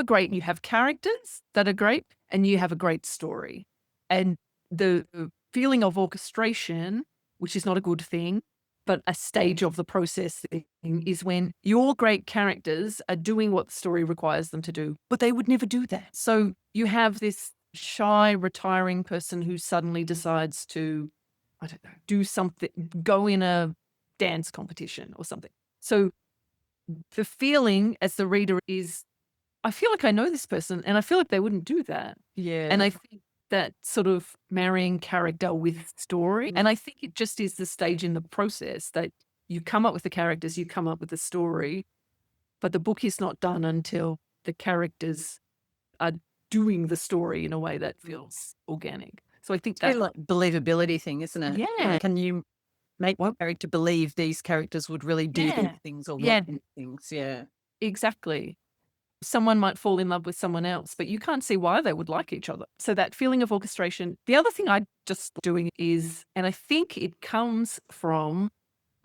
S1: characters that are great and you have a great story. And the feeling of orchestration, which is not a good thing, but a stage of the process is when your great characters are doing what the story requires them to do, but they would never do that. So you have this shy, retiring person who suddenly decides to, I don't know, do something, go in a dance competition or something. So the feeling as the reader is, I feel like I know this person and I feel like they wouldn't do that.
S4: Yeah.
S1: And I think that sort of marrying character with story. And I think it just is the stage in the process that you come up with the characters, you come up with the story, but the book is not done until the characters are doing the story in a way that feels organic. So I think
S4: It's
S1: that
S4: like believability thing, isn't it?
S1: Yeah.
S4: Can you make one character believe these characters would really do
S1: Yeah.
S4: these things or
S1: Yeah.
S4: want these things. Yeah.
S1: Exactly. Someone might fall in love with someone else, but you can't see why they would like each other. So that feeling of orchestration. The other thing I just doing is, and I think it comes from,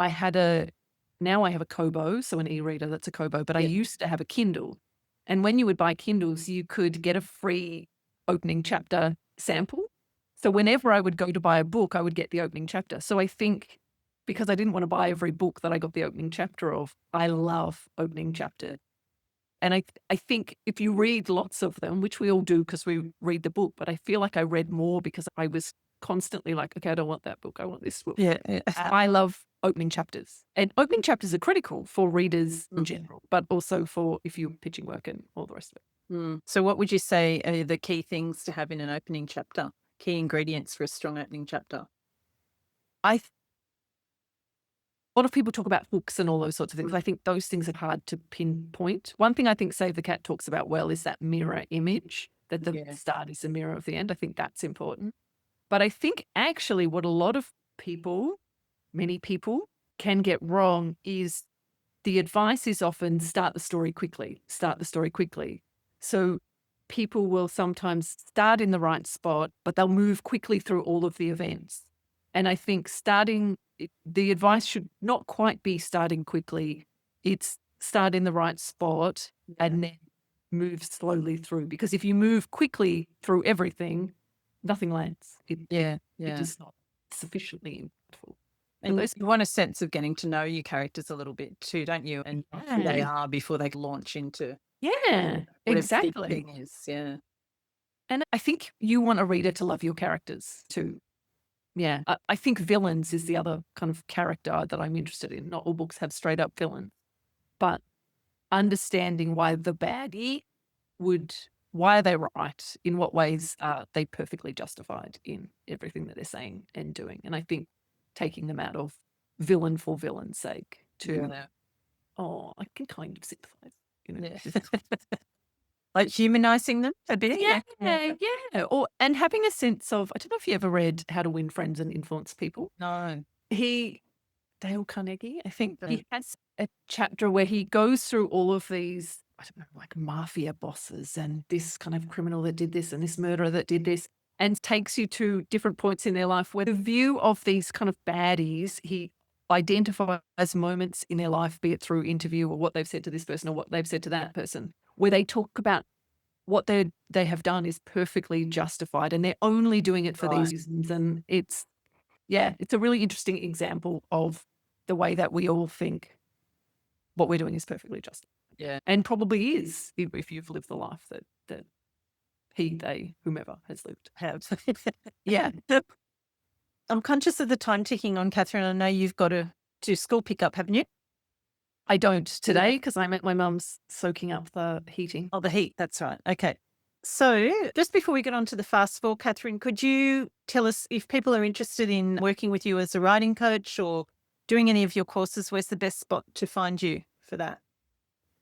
S1: now I have a Kobo, so an e-reader that's a Kobo, but I used to have a Kindle. And when you would buy Kindles, you could get a free opening chapter sample. So whenever I would go to buy a book, I would get the opening chapter. So I think because I didn't want to buy every book that I got the opening chapter of, I love opening chapter. And I think if you read lots of them, which we all do because we read the book, but I feel like I read more because I was constantly like, okay, I don't want that book. I want this book.
S4: Yeah.
S1: I love opening chapters. And opening chapters are critical for readers in general, but also for if you're pitching work and all the rest of it.
S4: So what would you say are the key things to have in an opening chapter? Key ingredients for a strong opening chapter?
S1: A lot of people talk about hooks and all those sorts of things. I think those things are hard to pinpoint. One thing I think Save the Cat talks about well is that mirror image, that the start is the mirror of the end. I think that's important. But I think actually what a lot of people, many people, can get wrong is the advice is often start the story quickly. So people will sometimes start in the right spot, but they'll move quickly through all of the events. And I think the advice should not quite be starting quickly. It's start in the right spot and then move slowly through. Because if you move quickly through everything, nothing lands. It is not sufficiently impactful.
S4: And you want a sense of getting to know your characters a little bit too, don't you? And who they are before they launch into whatever
S1: exactly.
S4: the thing is. Yeah.
S1: And I think you want a reader to love your characters too. Yeah. I think villains is the other kind of character that I'm interested in. Not all books have straight up villains, but understanding why the baddie why are they right? In what ways are they perfectly justified in everything that they're saying and doing? And I think taking them out of villain for villain's sake to, I can kind of sympathize.
S4: Like humanizing them a bit.
S1: Yeah. And having a sense of, I don't know if you ever read How to Win Friends and Influence People.
S4: No.
S1: Dale Carnegie, I think he has a chapter where he goes through all of these, I don't know, like mafia bosses and this kind of criminal that did this and this murderer that did this, and takes you to different points in their life where the view of these kind of baddies, he identifies moments in their life, be it through interview or what they've said to this person or what they've said to that person, where they talk about what they have done is perfectly justified and they're only doing it for these reasons. And it's a really interesting example of the way that we all think what we're doing is perfectly justified.
S4: Yeah.
S1: And probably is if you've lived the life that he, they, whomever has lived. Yeah.
S4: I'm conscious of the time ticking on, Katherine. I know you've got to do school pickup, haven't you?
S1: I don't today because I'm at my mum's soaking up the heating.
S4: Oh, the heat. That's right. Okay. So just before we get on to the fast four, Katherine, could you tell us if people are interested in working with you as a writing coach or doing any of your courses, where's the best spot to find you for that?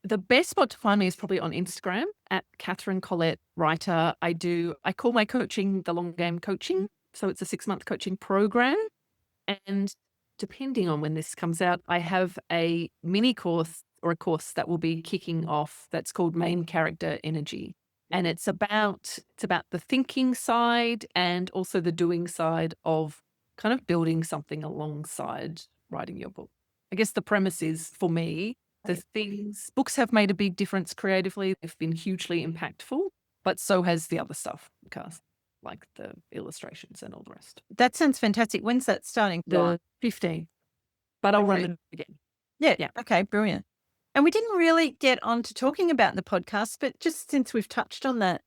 S1: The best spot to find me is probably on Instagram at Katherine Collette Writer. I call my coaching the long game coaching. So it's a 6-month coaching program. And depending on when this comes out, I have a mini course or a course that will be kicking off that's called Main Character Energy. And it's about the thinking side and also the doing side of kind of building something alongside writing your book. I guess the premise is, for me, books have made a big difference creatively. They've been hugely impactful, but so has the other stuff, like the illustrations and all the rest.
S4: That sounds fantastic. When's that starting?
S1: The 15th, but I'll run it again.
S4: Yeah. Okay, brilliant. And we didn't really get on to talking about the podcast, but just since we've touched on that,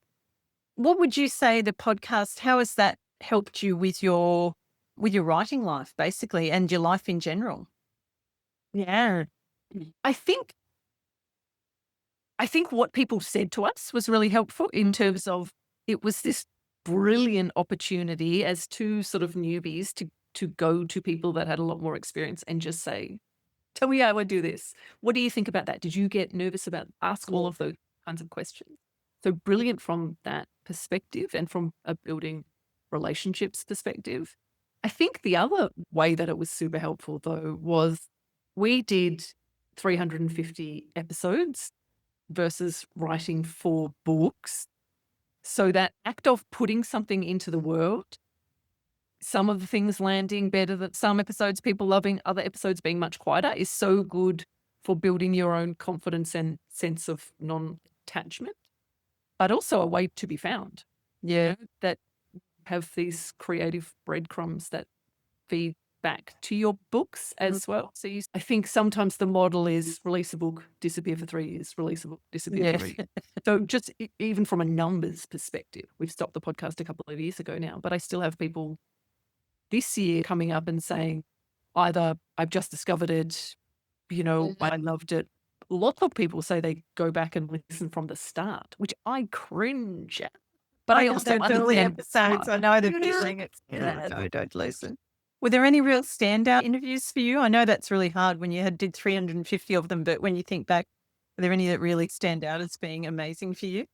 S4: what would you say the podcast, how has that helped you with your writing life, basically, and your life in general?
S1: Yeah. I think what people said to us was really helpful in terms of it was this brilliant opportunity as two sort of newbies to go to people that had a lot more experience and just say, tell me how I do this. What do you think about that? Did you get nervous about ask all of those kinds of questions? So brilliant from that perspective and from a building relationships perspective. I think the other way that it was super helpful, though, was we did 350 episodes versus writing 4 books. So that act of putting something into the world, some of the things landing better than some episodes, people loving, other episodes being much quieter, is so good for building your own confidence and sense of non-attachment, but also a way to be found. Yeah, that have these creative breadcrumbs that feed back to your books as well. So I think sometimes the model is release a book, disappear for 3 years, release a book, disappear for 3 years. So just even from a numbers perspective, we've stopped the podcast a couple of years ago now, but I still have people this year coming up and saying either I've just discovered it, I loved it. Lots of people say they go back and listen from the start, which I cringe at. But I also
S4: early
S1: understand
S4: episodes. I know the feeling. It's no, don't listen. Were there any real standout interviews for you? I know that's really hard when you did 350 of them, but when you think back, are there any that really stand out as being amazing for you?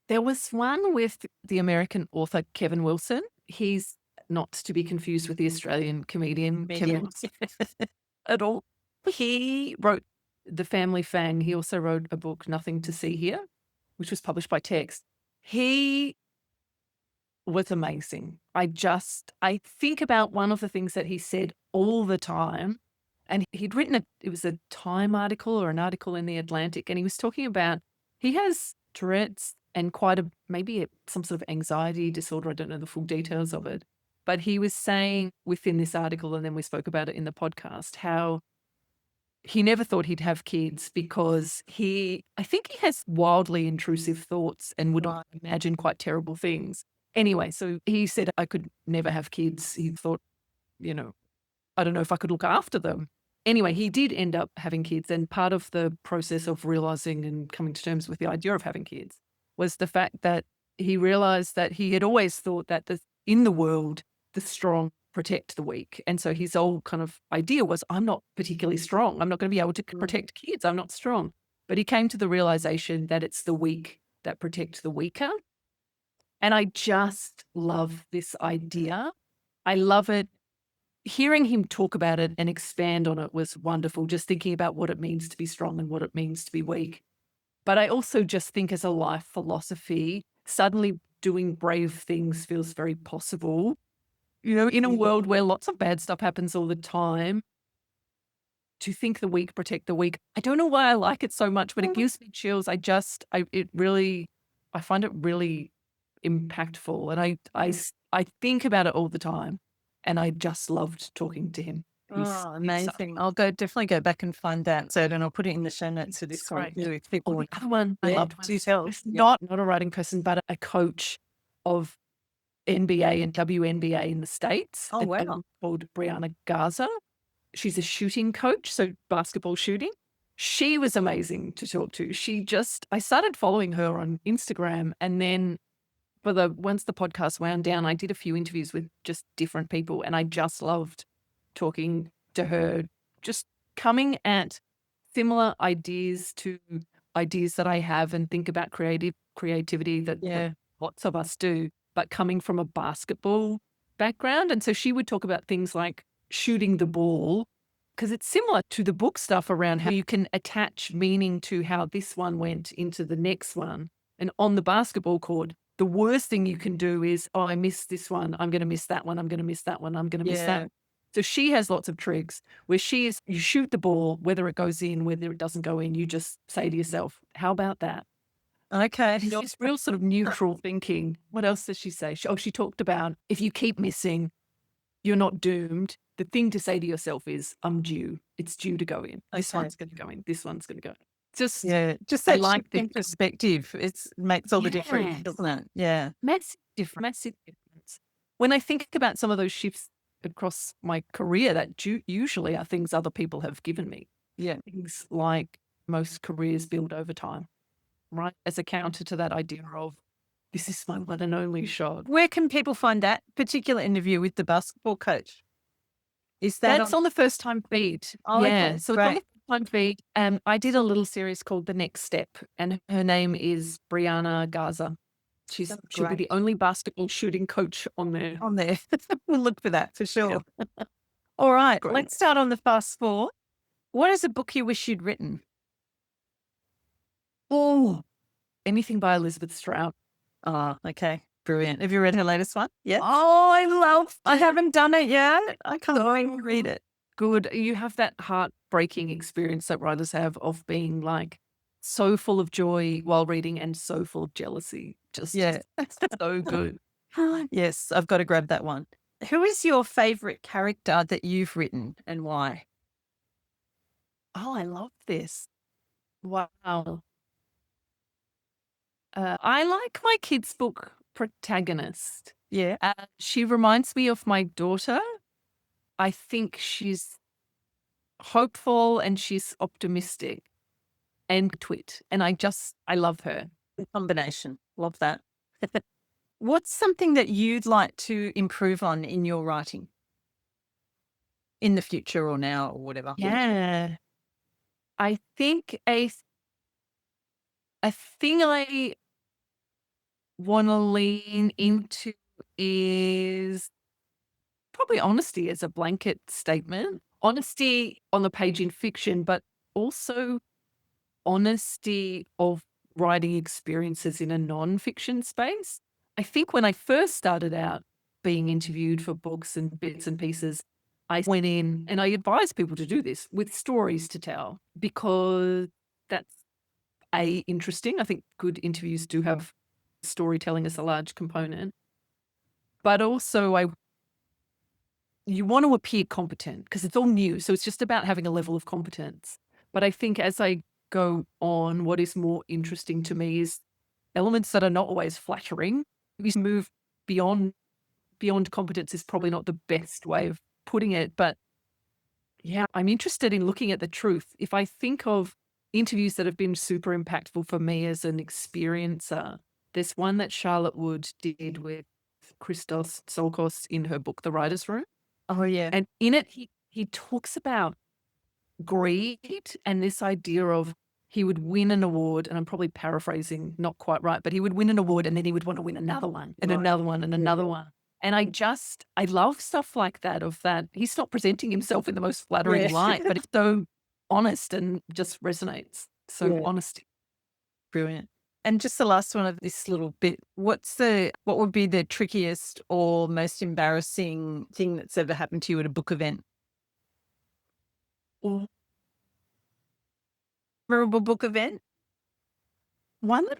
S1: There was one with the American author Kevin Wilson. He's not to be confused with the Australian comedian Kevin Wilson at all. He wrote The Family Fang. He also wrote a book, Nothing to See Here, which was published by Text. He was amazing. I think about one of the things that he said all the time, and he'd written it was a Time article or an article in The Atlantic, and he was talking about he has Tourette's and maybe some sort of anxiety disorder. I don't know the full details of it, but he was saying within this article, and then we spoke about it in the podcast, how he never thought he'd have kids because I think he has wildly intrusive thoughts and would imagine quite terrible things. Anyway, so he said, I could never have kids. He thought, I don't know if I could look after them. Anyway, he did end up having kids. And part of the process of realizing and coming to terms with the idea of having kids was the fact that he realized that he had always thought that in the world, the strong protect the weak. And so his whole kind of idea was, I'm not particularly strong. I'm not going to be able to protect kids. I'm not strong. But he came to the realization that it's the weak that protect the weaker. And I just love this idea. I love it. Hearing him talk about it and expand on it was wonderful, just thinking about what it means to be strong and what it means to be weak. But I also just think as a life philosophy, suddenly doing brave things feels very possible. In a world where lots of bad stuff happens all the time, to think the weak protect the weak. I don't know why I like it so much, but it gives me chills. I find it really impactful, and I think about it all the time, and I just loved talking to him.
S4: Amazing! I'll definitely go back and find that. So then I'll put it in the show notes for this one.
S1: The other one I loved
S4: was
S1: not a writing person, but a coach of NBA and WNBA in the States.
S4: Oh, wow.
S1: Called Brianna Garza. She's a shooting coach, so basketball shooting. She was amazing to talk to. I started following her on Instagram, and then once the podcast wound down, I did a few interviews with just different people, and I just loved talking to her, just coming at similar ideas to ideas that I have and think about creativity that lots of us do, but coming from a basketball background. And so she would talk about things like shooting the ball, because it's similar to the book stuff around how you can attach meaning to how this one went into the next one. And on the basketball court, the worst thing you can do is, I missed this one. I'm going to miss that one. I'm going to miss that one. I'm going to miss that one. So she has lots of tricks where you shoot the ball, whether it goes in, whether it doesn't go in, you just say to yourself, how about that?
S4: Okay.
S1: It's real sort of neutral thinking. What else does she say? She talked about if you keep missing, you're not doomed. The thing to say to yourself is, I'm due. It's due to go in. This one's going to go in. This one's going to go in. Just
S4: that like the perspective. It makes all the difference, doesn't it? Yeah.
S1: Massive difference. When I think about some of those shifts across my career, that usually are things other people have given me.
S4: Yeah.
S1: Things like most careers build over time, right? As a counter to that idea of, this is my one and only shot.
S4: Where can people find that particular interview with the basketball coach?
S1: That's on the First Time feed.
S4: Oh,
S1: yeah.
S4: Okay.
S1: So
S4: Great.
S1: it's on the First Time feed. I did a little series called The Next Step, and her name is Brianna Garza. She'll be
S4: great.
S1: the only basketball shooting coach on there.
S4: On there. We'll look for that for sure. All right.
S1: Great.
S4: Let's start on the fast forward. What is a book you wish you'd written?
S1: Oh, anything by Elizabeth Strout.
S4: Oh, okay. Brilliant. Have you read her latest one? Yeah.
S1: Oh,
S4: I haven't done it yet. I can't wait to read it.
S1: good. You have that heartbreaking experience that writers have of being like so full of joy while reading and so full of jealousy. Just so good.
S4: Yes, I've got to grab that one. Who is your favorite character that you've written and why?
S1: Oh, I love this. Wow. I like my kids' book protagonist.
S4: Yeah.
S1: She reminds me of my daughter. I think she's hopeful and she's optimistic and twit. And I love her.
S4: Combination. Love that. What's something that you'd like to improve on in your writing? In the future or now or whatever?
S1: Yeah. I think a thing I want to lean into is probably honesty as a blanket statement. Honesty on the page in fiction, but also honesty of writing experiences in a non-fiction space. I think when I first started out being interviewed for books and bits and pieces, I went in and I advised people to do this with stories to tell because that's interesting. I think good interviews do have storytelling as a large component, but also you want to appear competent because it's all new. So it's just about having a level of competence. But I think as I go on, what is more interesting to me is elements that are not always flattering. We move beyond competence is probably not the best way of putting it, but yeah, I'm interested in looking at the truth. If I think of interviews that have been super impactful for me as an experiencer, there's one that Charlotte Wood did with Christos Tsiolkos in her book, The Writer's Room.
S4: Oh, yeah.
S1: And in it, he talks about greed and this idea of he would win an award, and I'm probably paraphrasing not quite right, but he would win an award and then he would want to win another one and another one and another one. And I love stuff like that, of that he's not presenting himself in the most flattering light, but it's so honest and just resonates. So honesty.
S4: Brilliant. And just the last one of this little bit, what would be the trickiest or most embarrassing thing that's ever happened to you at a book event?
S1: Or
S4: Memorable book event?
S1: one that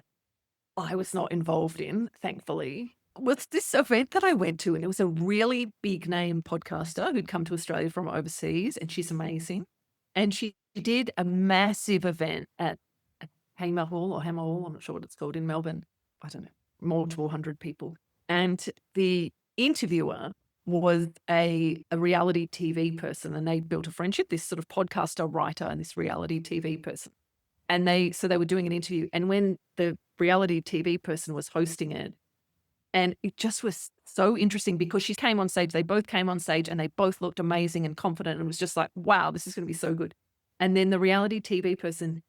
S1: I was not involved in, thankfully, was this event that I went to, and it was a really big name podcaster who'd come to Australia from overseas, and she's amazing. And she did a massive event at Hammer Hall, I'm not sure what it's called, in Melbourne. I don't know, multiple hundred people. And the interviewer was a reality TV person, and they built a friendship, this sort of podcaster writer and this reality TV person. And they were doing an interview, and when the reality TV person was hosting it, and it just was so interesting because she came on stage, they both came on stage and they both looked amazing and confident, and it was just like, wow, this is going to be so good. And then the reality TV person,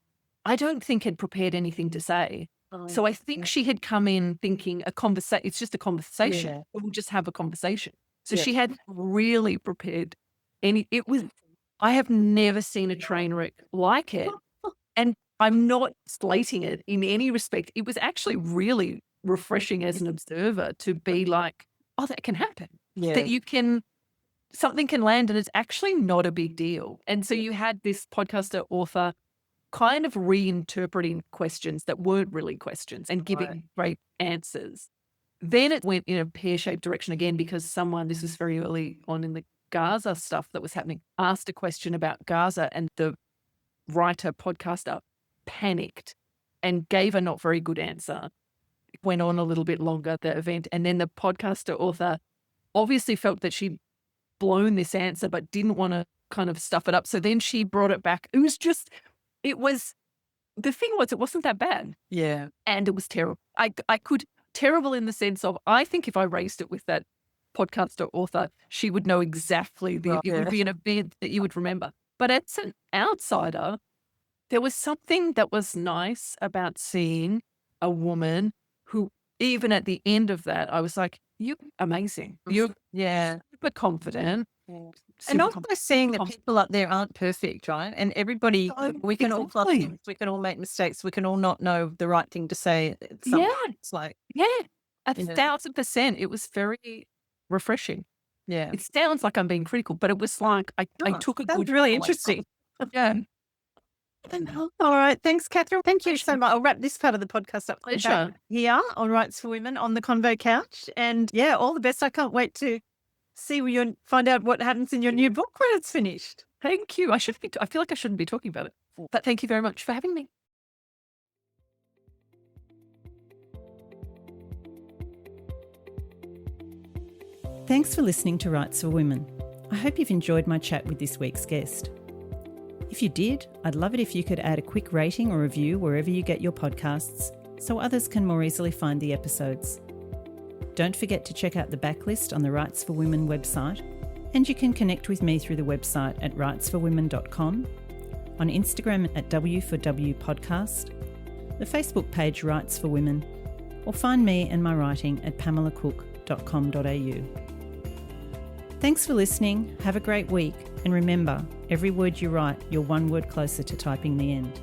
S1: I don't think had prepared anything to say. So I think she had come in thinking it's just a conversation.
S2: Yeah.
S1: We'll just have a conversation. So she had really prepared I have never seen a train wreck like it. And I'm not slating it in any respect. It was actually really refreshing as an observer to be like, oh, that can happen.
S2: Yeah.
S1: That something can land and it's actually not a big deal. And so you had this podcaster author kind of reinterpreting questions that weren't really questions and giving great answers. Then it went in a pear-shaped direction again because this was very early on in the Gaza stuff that was happening, asked a question about Gaza, and the writer podcaster panicked and gave a not very good answer. It went on a little bit longer, the event. And then the podcaster author obviously felt that she'd blown this answer but didn't want to kind of stuff it up. So then she brought it back. The thing was, it wasn't that bad.
S4: Yeah.
S1: And it was terrible. Terrible in the sense of, I think if I raised it with that podcaster author, she would know exactly it would be an event that you would remember. But as an outsider, there was something that was nice about seeing a woman who even at the end of that, I was like, you're amazing. You're
S4: Yeah.
S1: super confident.
S4: And
S1: super
S4: also seeing that people up there aren't perfect, right? And everybody, we can all fluff
S1: Exactly.
S4: things, we can all make mistakes, we can all not know the right thing to say.
S1: Yeah.
S4: It's like,
S1: Yeah,
S4: You know.
S1: 1,000%. It was very refreshing.
S4: yeah.
S1: It sounds like I'm being critical, but it was like I took a
S4: That was
S1: good
S4: really
S1: away
S4: interesting.
S1: from it. Yeah.
S4: All right. Thanks, Katherine. Thank you so much. I'll wrap this part of the podcast up.
S1: Pleasure.
S4: Back here on Writes for Women on the Convo Couch. And yeah, all the best. I can't wait to see find out what happens in your new book when it's finished.
S1: Thank you. I feel like I shouldn't be talking about it, but thank you very much for having me.
S3: Thanks for listening to Writes for Women. I hope you've enjoyed my chat with this week's guest. If you did, I'd love it if you could add a quick rating or review wherever you get your podcasts so others can more easily find the episodes. Don't forget to check out the backlist on the Writes for Women website, and you can connect with me through the website at writes4women.com, on Instagram at W4W Podcast, the Facebook page Writes for Women, or find me and my writing at pamelacook.com.au. Thanks for listening, have a great week, and remember, every word you write, you're one word closer to typing the end.